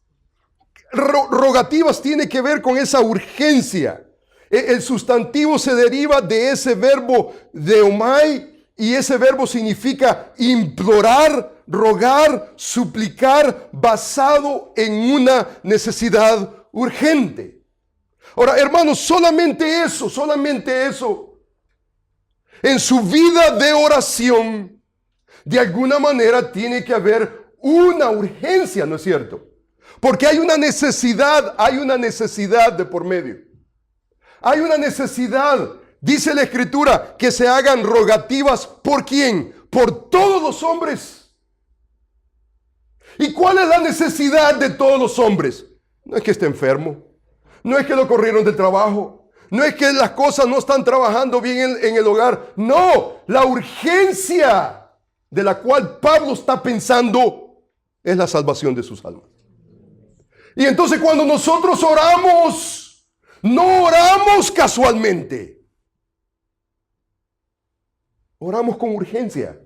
Rogativas tiene que ver con esa urgencia. El sustantivo se deriva de ese verbo deomai y ese verbo significa implorar, rogar, suplicar, basado en una necesidad urgente. Ahora, hermanos, solamente eso. En su vida de oración, de alguna manera tiene que haber una urgencia, ¿no es cierto? Porque hay una necesidad de por medio. Hay una necesidad Dice la Escritura que se hagan rogativas. ¿Por quién? Por todos los hombres. ¿Y cuál es la necesidad de todos los hombres? No es que esté enfermo. No es que lo corrieron del trabajo. No es que las cosas no están trabajando bien en el hogar. No, la urgencia de la cual Pablo está pensando es la salvación de sus almas. Y entonces cuando nosotros oramos, no oramos casualmente. Oramos con urgencia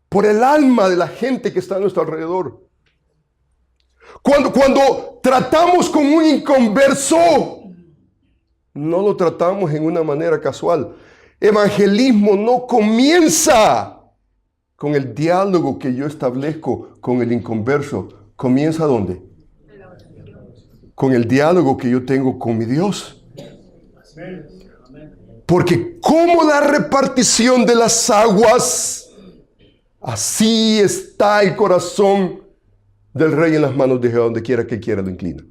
por el alma de la gente que está a nuestro alrededor. Cuando tratamos con un inconverso, no lo tratamos en una manera casual. Evangelismo no comienza con el diálogo que yo establezco con el inconverso. ¿Comienza dónde? Con el diálogo que yo tengo con mi Dios. Porque como la repartición de las aguas, así está el corazón del rey en las manos de Jehová, donde quiera que quiera lo inclina.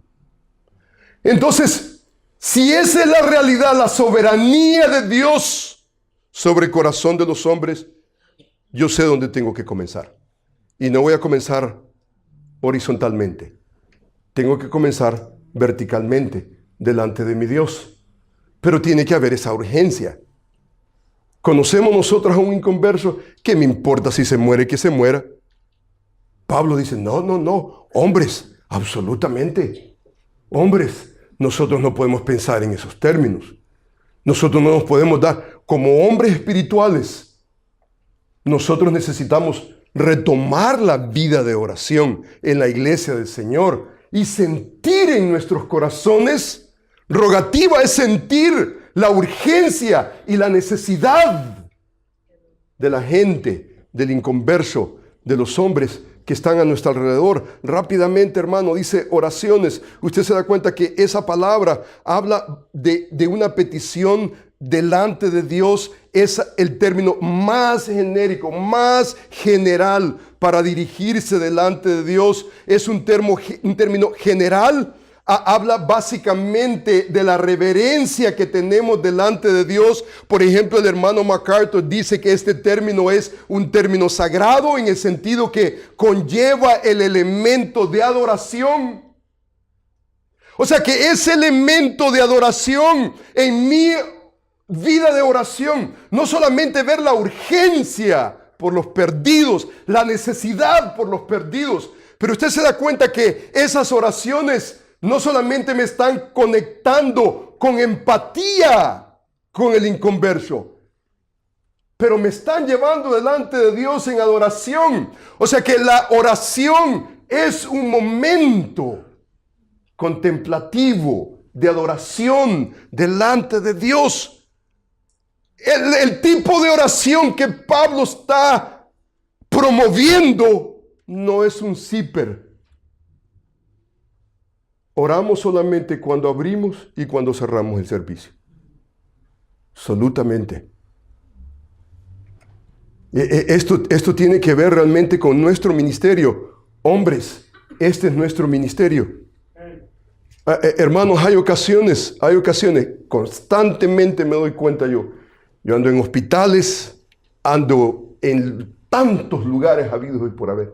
Entonces, si esa es la realidad, la soberanía de Dios sobre el corazón de los hombres, yo sé dónde tengo que comenzar. Y no voy a comenzar horizontalmente. Tengo que comenzar verticalmente delante de mi Dios. Pero tiene que haber esa urgencia. ¿Conocemos nosotros a un inconverso? ¿Qué me importa si se muere, que se muera? Pablo dice, no, hombres, absolutamente. Hombres, nosotros no podemos pensar en esos términos. Nosotros no nos podemos dar, como hombres espirituales, nosotros necesitamos retomar la vida de oración en la iglesia del Señor y sentir en nuestros corazones, rogativa es sentir la urgencia y la necesidad de la gente, del inconverso, de los hombres que están a nuestro alrededor. Rápidamente, hermano, dice oraciones. Usted se da cuenta que esa palabra habla de una petición delante de Dios. Es el término más genérico, más general para dirigirse delante de Dios. Es un término general. Habla básicamente de la reverencia que tenemos delante de Dios. Por ejemplo, el hermano MacArthur dice que este término es un término sagrado en el sentido que conlleva el elemento de adoración. O sea que ese elemento de adoración en mi vida de oración, no solamente ver la urgencia por los perdidos, la necesidad por los perdidos, pero usted se da cuenta que esas oraciones no solamente me están conectando con empatía con el inconverso, pero me están llevando delante de Dios en adoración. O sea que la oración es un momento contemplativo de adoración delante de Dios. El tipo de oración que Pablo está promoviendo no es un zipper. Oramos solamente cuando abrimos y cuando cerramos el servicio. Absolutamente. Esto tiene que ver realmente con nuestro ministerio. Hombres, este es nuestro ministerio. Hermanos, hay ocasiones, constantemente me doy cuenta yo ando en hospitales, ando en tantos lugares habidos y por haber.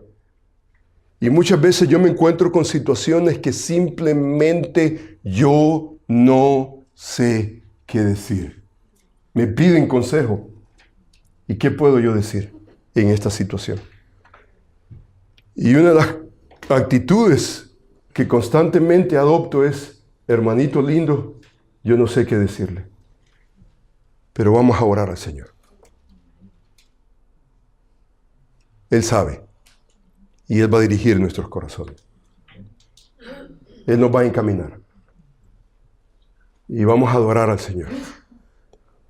Y muchas veces yo me encuentro con situaciones que simplemente yo no sé qué decir. Me piden consejo. ¿Y qué puedo yo decir en esta situación? Y una de las actitudes que constantemente adopto es, hermanito lindo, yo no sé qué decirle. Pero vamos a orar al Señor. Él sabe. Y Él va a dirigir nuestros corazones. Él nos va a encaminar. Y vamos a adorar al Señor.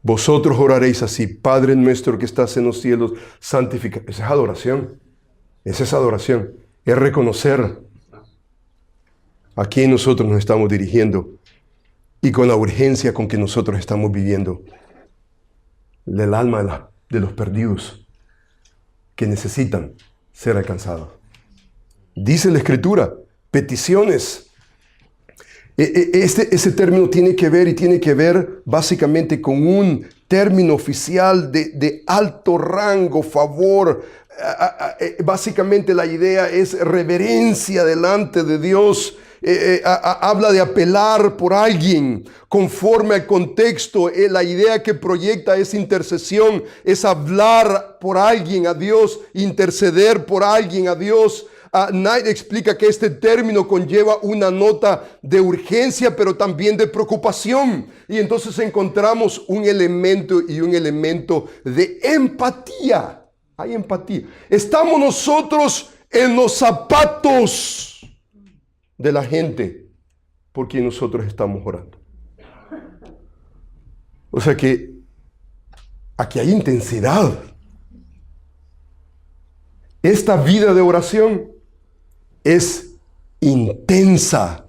Vosotros oraréis así: Padre nuestro que estás en los cielos, santificado. Esa es adoración. Esa es adoración. Es reconocer a quién nosotros nos estamos dirigiendo y con la urgencia con que nosotros estamos viviendo del alma de los perdidos que necesitan ser alcanzados. Dice la Escritura, peticiones. Ese término tiene que ver básicamente con un término oficial de alto rango, favor. Básicamente la idea es reverencia delante de Dios. Habla de apelar por alguien conforme al contexto. La idea que proyecta es intercesión, es hablar por alguien a Dios, interceder por alguien a Dios. Knight explica que este término conlleva una nota de urgencia, pero también de preocupación. Y entonces encontramos un elemento de empatía. Hay empatía. Estamos nosotros en los zapatos de la gente por quien nosotros estamos orando. O sea que aquí hay intensidad. Esta vida de oración es intensa.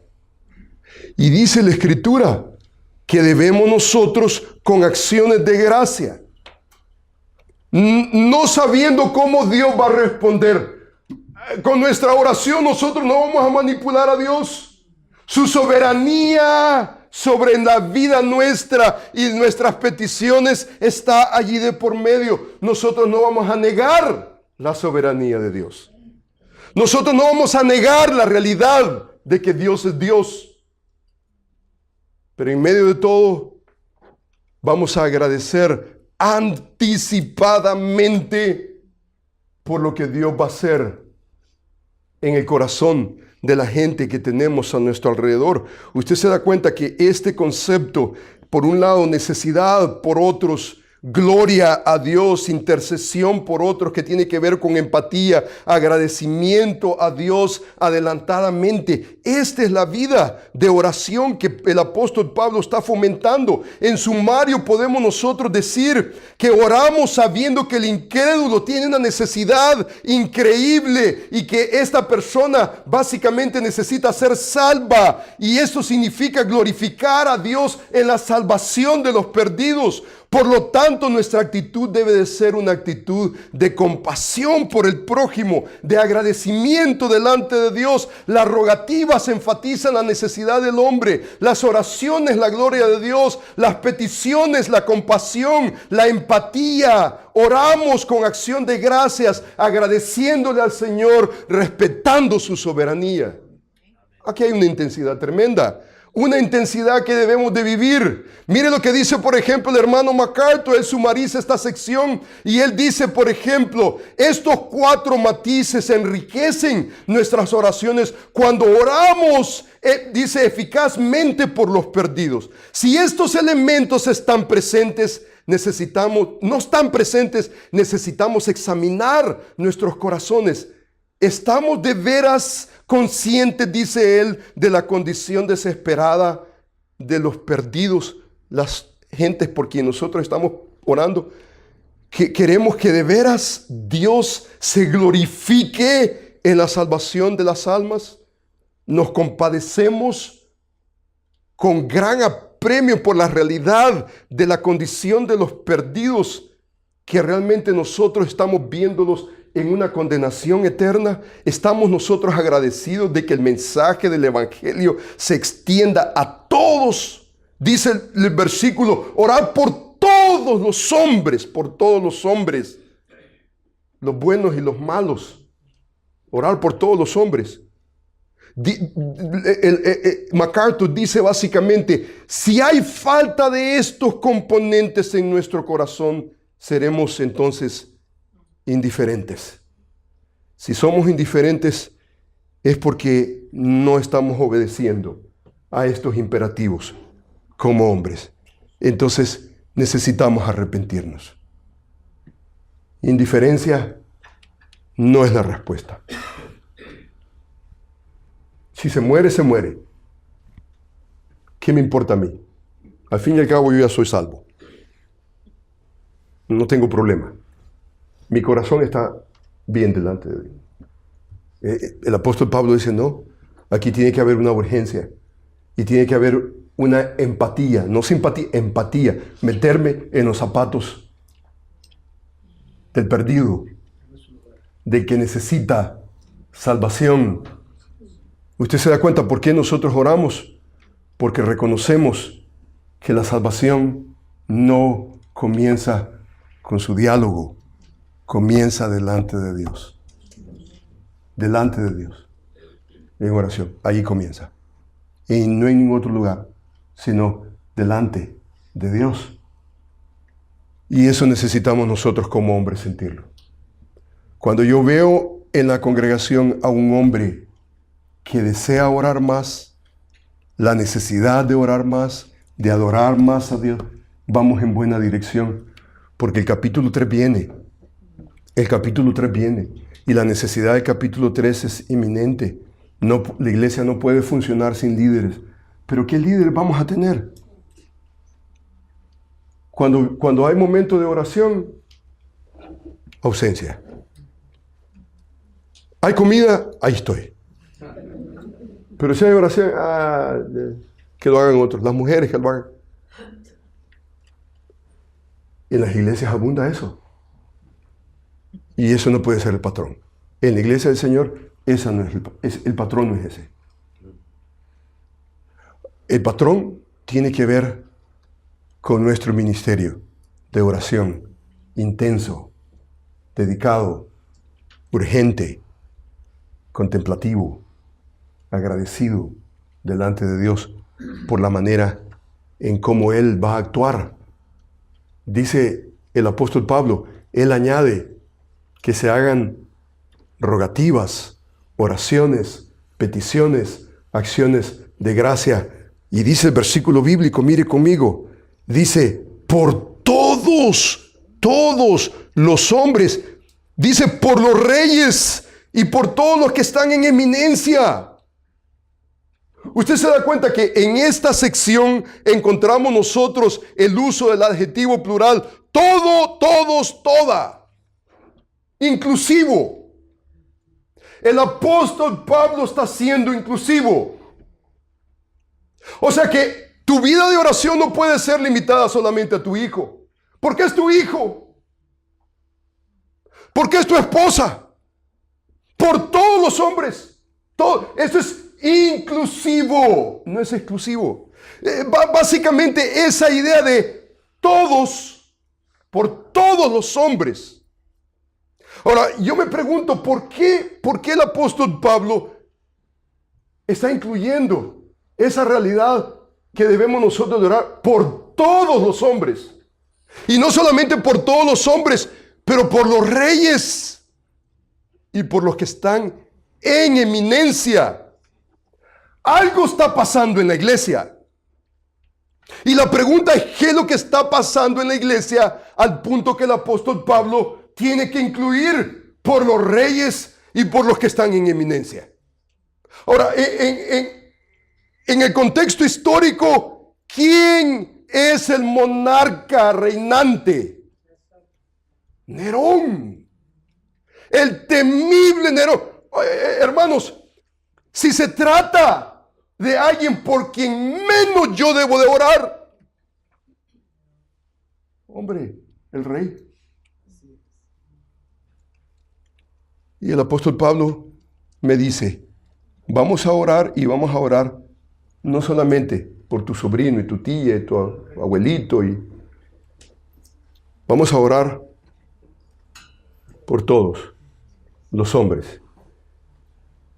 Y dice la Escritura que debemos nosotros con acciones de gracia, no sabiendo cómo Dios va a responder. Con nuestra oración nosotros no vamos a manipular a Dios. Su soberanía sobre la vida nuestra y nuestras peticiones está allí de por medio. Nosotros no vamos a negar la soberanía de Dios. Nosotros no vamos a negar la realidad de que Dios es Dios. Pero en medio de todo, vamos a agradecer anticipadamente por lo que Dios va a hacer en el corazón de la gente que tenemos a nuestro alrededor. Usted se da cuenta que este concepto, por un lado, necesidad, por otros, gloria a Dios, intercesión por otros, que tiene que ver con empatía, agradecimiento a Dios adelantadamente. Esta es la vida de oración que el apóstol Pablo está fomentando. En sumario podemos nosotros decir que oramos sabiendo que el incrédulo tiene una necesidad increíble y que esta persona básicamente necesita ser salva, y esto significa glorificar a Dios en la salvación de los perdidos. Por lo tanto, nuestra actitud debe de ser una actitud de compasión por el prójimo, de agradecimiento delante de Dios. Las rogativas enfatizan la necesidad del hombre, las oraciones, la gloria de Dios, las peticiones, la compasión, la empatía. Oramos con acción de gracias, agradeciéndole al Señor, respetando su soberanía. Aquí hay una intensidad tremenda. Una intensidad que debemos de vivir. Mire lo que dice, por ejemplo, el hermano MacArthur. Él sumariza esta sección y él dice, por ejemplo, estos 4 matices enriquecen nuestras oraciones cuando oramos, dice, eficazmente por los perdidos. Si estos elementos están presentes, necesitamos examinar nuestros corazones. ¿Estamos de veras conscientes, dice él, de la condición desesperada de los perdidos, las gentes por quien nosotros estamos orando? Que queremos que de veras Dios se glorifique en la salvación de las almas. Nos compadecemos con gran apremio por la realidad de la condición de los perdidos, que realmente nosotros estamos viéndolos en una condenación eterna. Estamos nosotros agradecidos de que el mensaje del evangelio se extienda a todos. Dice el versículo, orar por todos los hombres, los buenos y los malos. Orar por todos los hombres. MacArthur dice básicamente, si hay falta de estos componentes en nuestro corazón, seremos entonces indiferentes. Si somos indiferentes es porque no estamos obedeciendo a estos imperativos como hombres. Entonces necesitamos arrepentirnos. Indiferencia no es la respuesta. Si se muere, se muere. ¿Qué me importa a mí? Al fin y al cabo yo ya soy salvo. No tengo problema. Mi corazón está bien delante de Dios. El apóstol Pablo dice, no, aquí tiene que haber una urgencia y tiene que haber una empatía, no simpatía, empatía, meterme en los zapatos del perdido, del que necesita salvación. Usted se da cuenta por qué nosotros oramos, porque reconocemos que la salvación no comienza con su diálogo, comienza delante de Dios. Delante de Dios. En oración. Allí comienza. Y no en ningún otro lugar, sino delante de Dios. Y eso necesitamos nosotros como hombres sentirlo. Cuando yo veo en la congregación a un hombre que desea orar más, la necesidad de orar más, de adorar más a Dios, vamos en buena dirección. Porque el capítulo 3 viene. El capítulo 3 viene. Y la necesidad del capítulo 3 es inminente. No, la iglesia no puede funcionar sin líderes. Pero ¿qué líderes vamos a tener? Cuando hay momento de oración, ausencia. Hay comida, ahí estoy. Pero si hay oración, que lo hagan otros. Las mujeres que lo hagan. En las iglesias abunda eso. Y eso no puede ser el patrón. En la iglesia del Señor, esa no es el patrón no es ese. El patrón tiene que ver con nuestro ministerio de oración, intenso, dedicado, urgente, contemplativo, agradecido delante de Dios por la manera en cómo Él va a actuar. Dice el apóstol Pablo, él añade que se hagan rogativas, oraciones, peticiones, acciones de gracia. Y dice el versículo bíblico, mire conmigo, dice, por todos los hombres, dice, por los reyes y por todos los que están en eminencia. Usted se da cuenta que en esta sección encontramos nosotros el uso del adjetivo plural, todo, todos, toda, inclusivo. El apóstol Pablo está siendo inclusivo. O sea que tu vida de oración no puede ser limitada solamente a tu hijo. Porque es tu hijo. Porque es tu esposa. Por todos los hombres. Todo. Esto es inclusivo. No es exclusivo. Básicamente esa idea de todos, por todos los hombres. Ahora, yo me pregunto, ¿por qué el apóstol Pablo está incluyendo esa realidad que debemos nosotros de orar por todos los hombres? Y no solamente por todos los hombres, pero por los reyes y por los que están en eminencia. Algo está pasando en la iglesia. Y la pregunta es, ¿qué es lo que está pasando en la iglesia al punto que el apóstol Pablo tiene que incluir por los reyes y por los que están en eminencia? Ahora, en el contexto histórico, ¿quién es el monarca reinante? Nerón. El temible Nerón. Hermanos, si se trata de alguien por quien menos yo debo de orar, hombre, el rey. Y el apóstol Pablo me dice, vamos a orar y vamos a orar no solamente por tu sobrino y tu tía y tu abuelito, vamos a orar por todos los hombres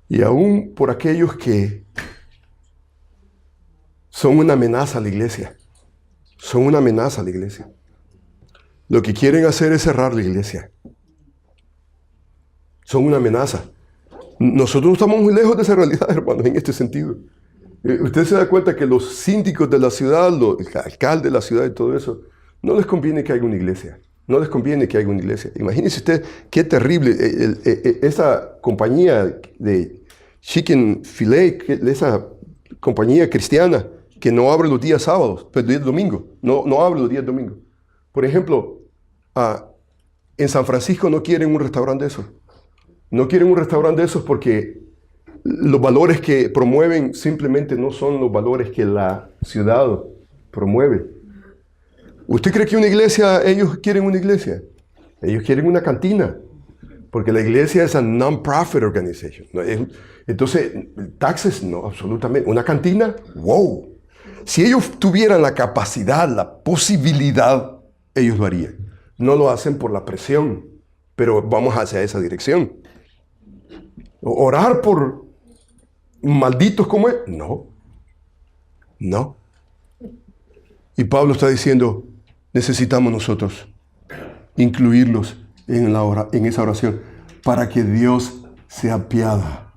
y aún por aquellos que son una amenaza a la iglesia. Son una amenaza a la iglesia. Lo que quieren hacer es cerrar la iglesia. Son una amenaza. Nosotros no estamos muy lejos de esa realidad, hermanos, en este sentido. Usted se da cuenta que los síndicos de la ciudad, el alcalde de la ciudad y todo eso, no les conviene que haya una iglesia. No les conviene que haya una iglesia. Imagínense usted qué terrible. Esa compañía de Chicken Filet, esa compañía cristiana que no abre los días sábados, pero los días domingos. No abre los días domingos. Por ejemplo, en San Francisco no quieren un restaurante de esos. No quieren un restaurante de esos porque los valores que promueven simplemente no son los valores que la ciudad promueve. ¿Usted cree que una iglesia, ellos quieren una iglesia? Ellos quieren una cantina, porque la iglesia es a non-profit organization. Entonces, taxes, no, absolutamente. ¿Una cantina? ¡Wow! si ellos tuvieran la capacidad, la posibilidad, ellos lo harían. No lo hacen por la presión, pero vamos hacia esa dirección. ¿Orar por malditos como él? No. No. Y Pablo está diciendo, necesitamos nosotros incluirlos en esa oración para que Dios se apiada,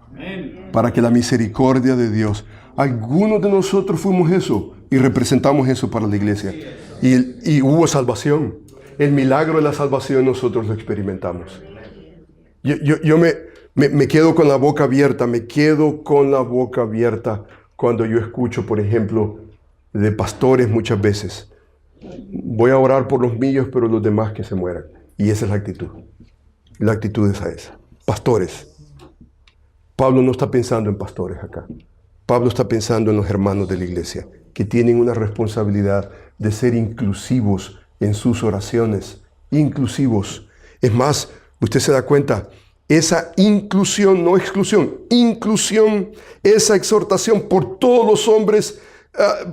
para que la misericordia de Dios. Algunos de nosotros fuimos eso y representamos eso para la iglesia. Y hubo salvación. El milagro de la salvación nosotros lo experimentamos. Yo me quedo con la boca abierta, cuando yo escucho, por ejemplo, de pastores muchas veces. Voy a orar por los míos, pero los demás que se mueran. Y esa es la actitud. La actitud es esa. Pastores. Pablo no está pensando en pastores acá. Pablo está pensando en los hermanos de la iglesia, que tienen una responsabilidad de ser inclusivos en sus oraciones. Inclusivos. Es más, usted se da cuenta, esa inclusión, no exclusión, inclusión, esa exhortación por todos los hombres,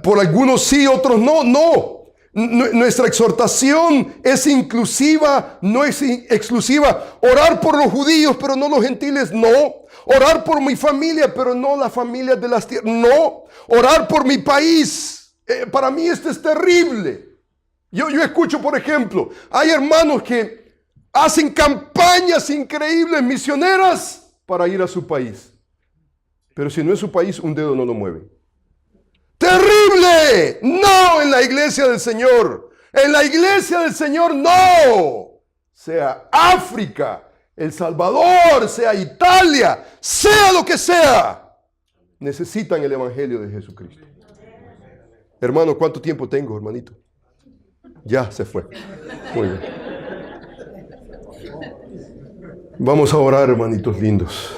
por algunos sí, otros no. Nuestra exhortación es inclusiva, no es exclusiva. Orar por los judíos, pero no los gentiles, no. Orar por mi familia, pero no las familias de las tierras, no. Orar por mi país, para mí esto es terrible. Yo escucho, por ejemplo, hay hermanos que hacen campañas increíbles, misioneras, para ir a su país. Pero si no es su país, un dedo no lo mueve. ¡Terrible! No en la iglesia del Señor. En la iglesia del Señor no. Sea África, El Salvador, sea Italia, sea lo que sea. Necesitan el evangelio de Jesucristo. Hermano, ¿cuánto tiempo tengo, hermanito? Ya se fue. Muy bien. Vamos a orar, hermanitos lindos.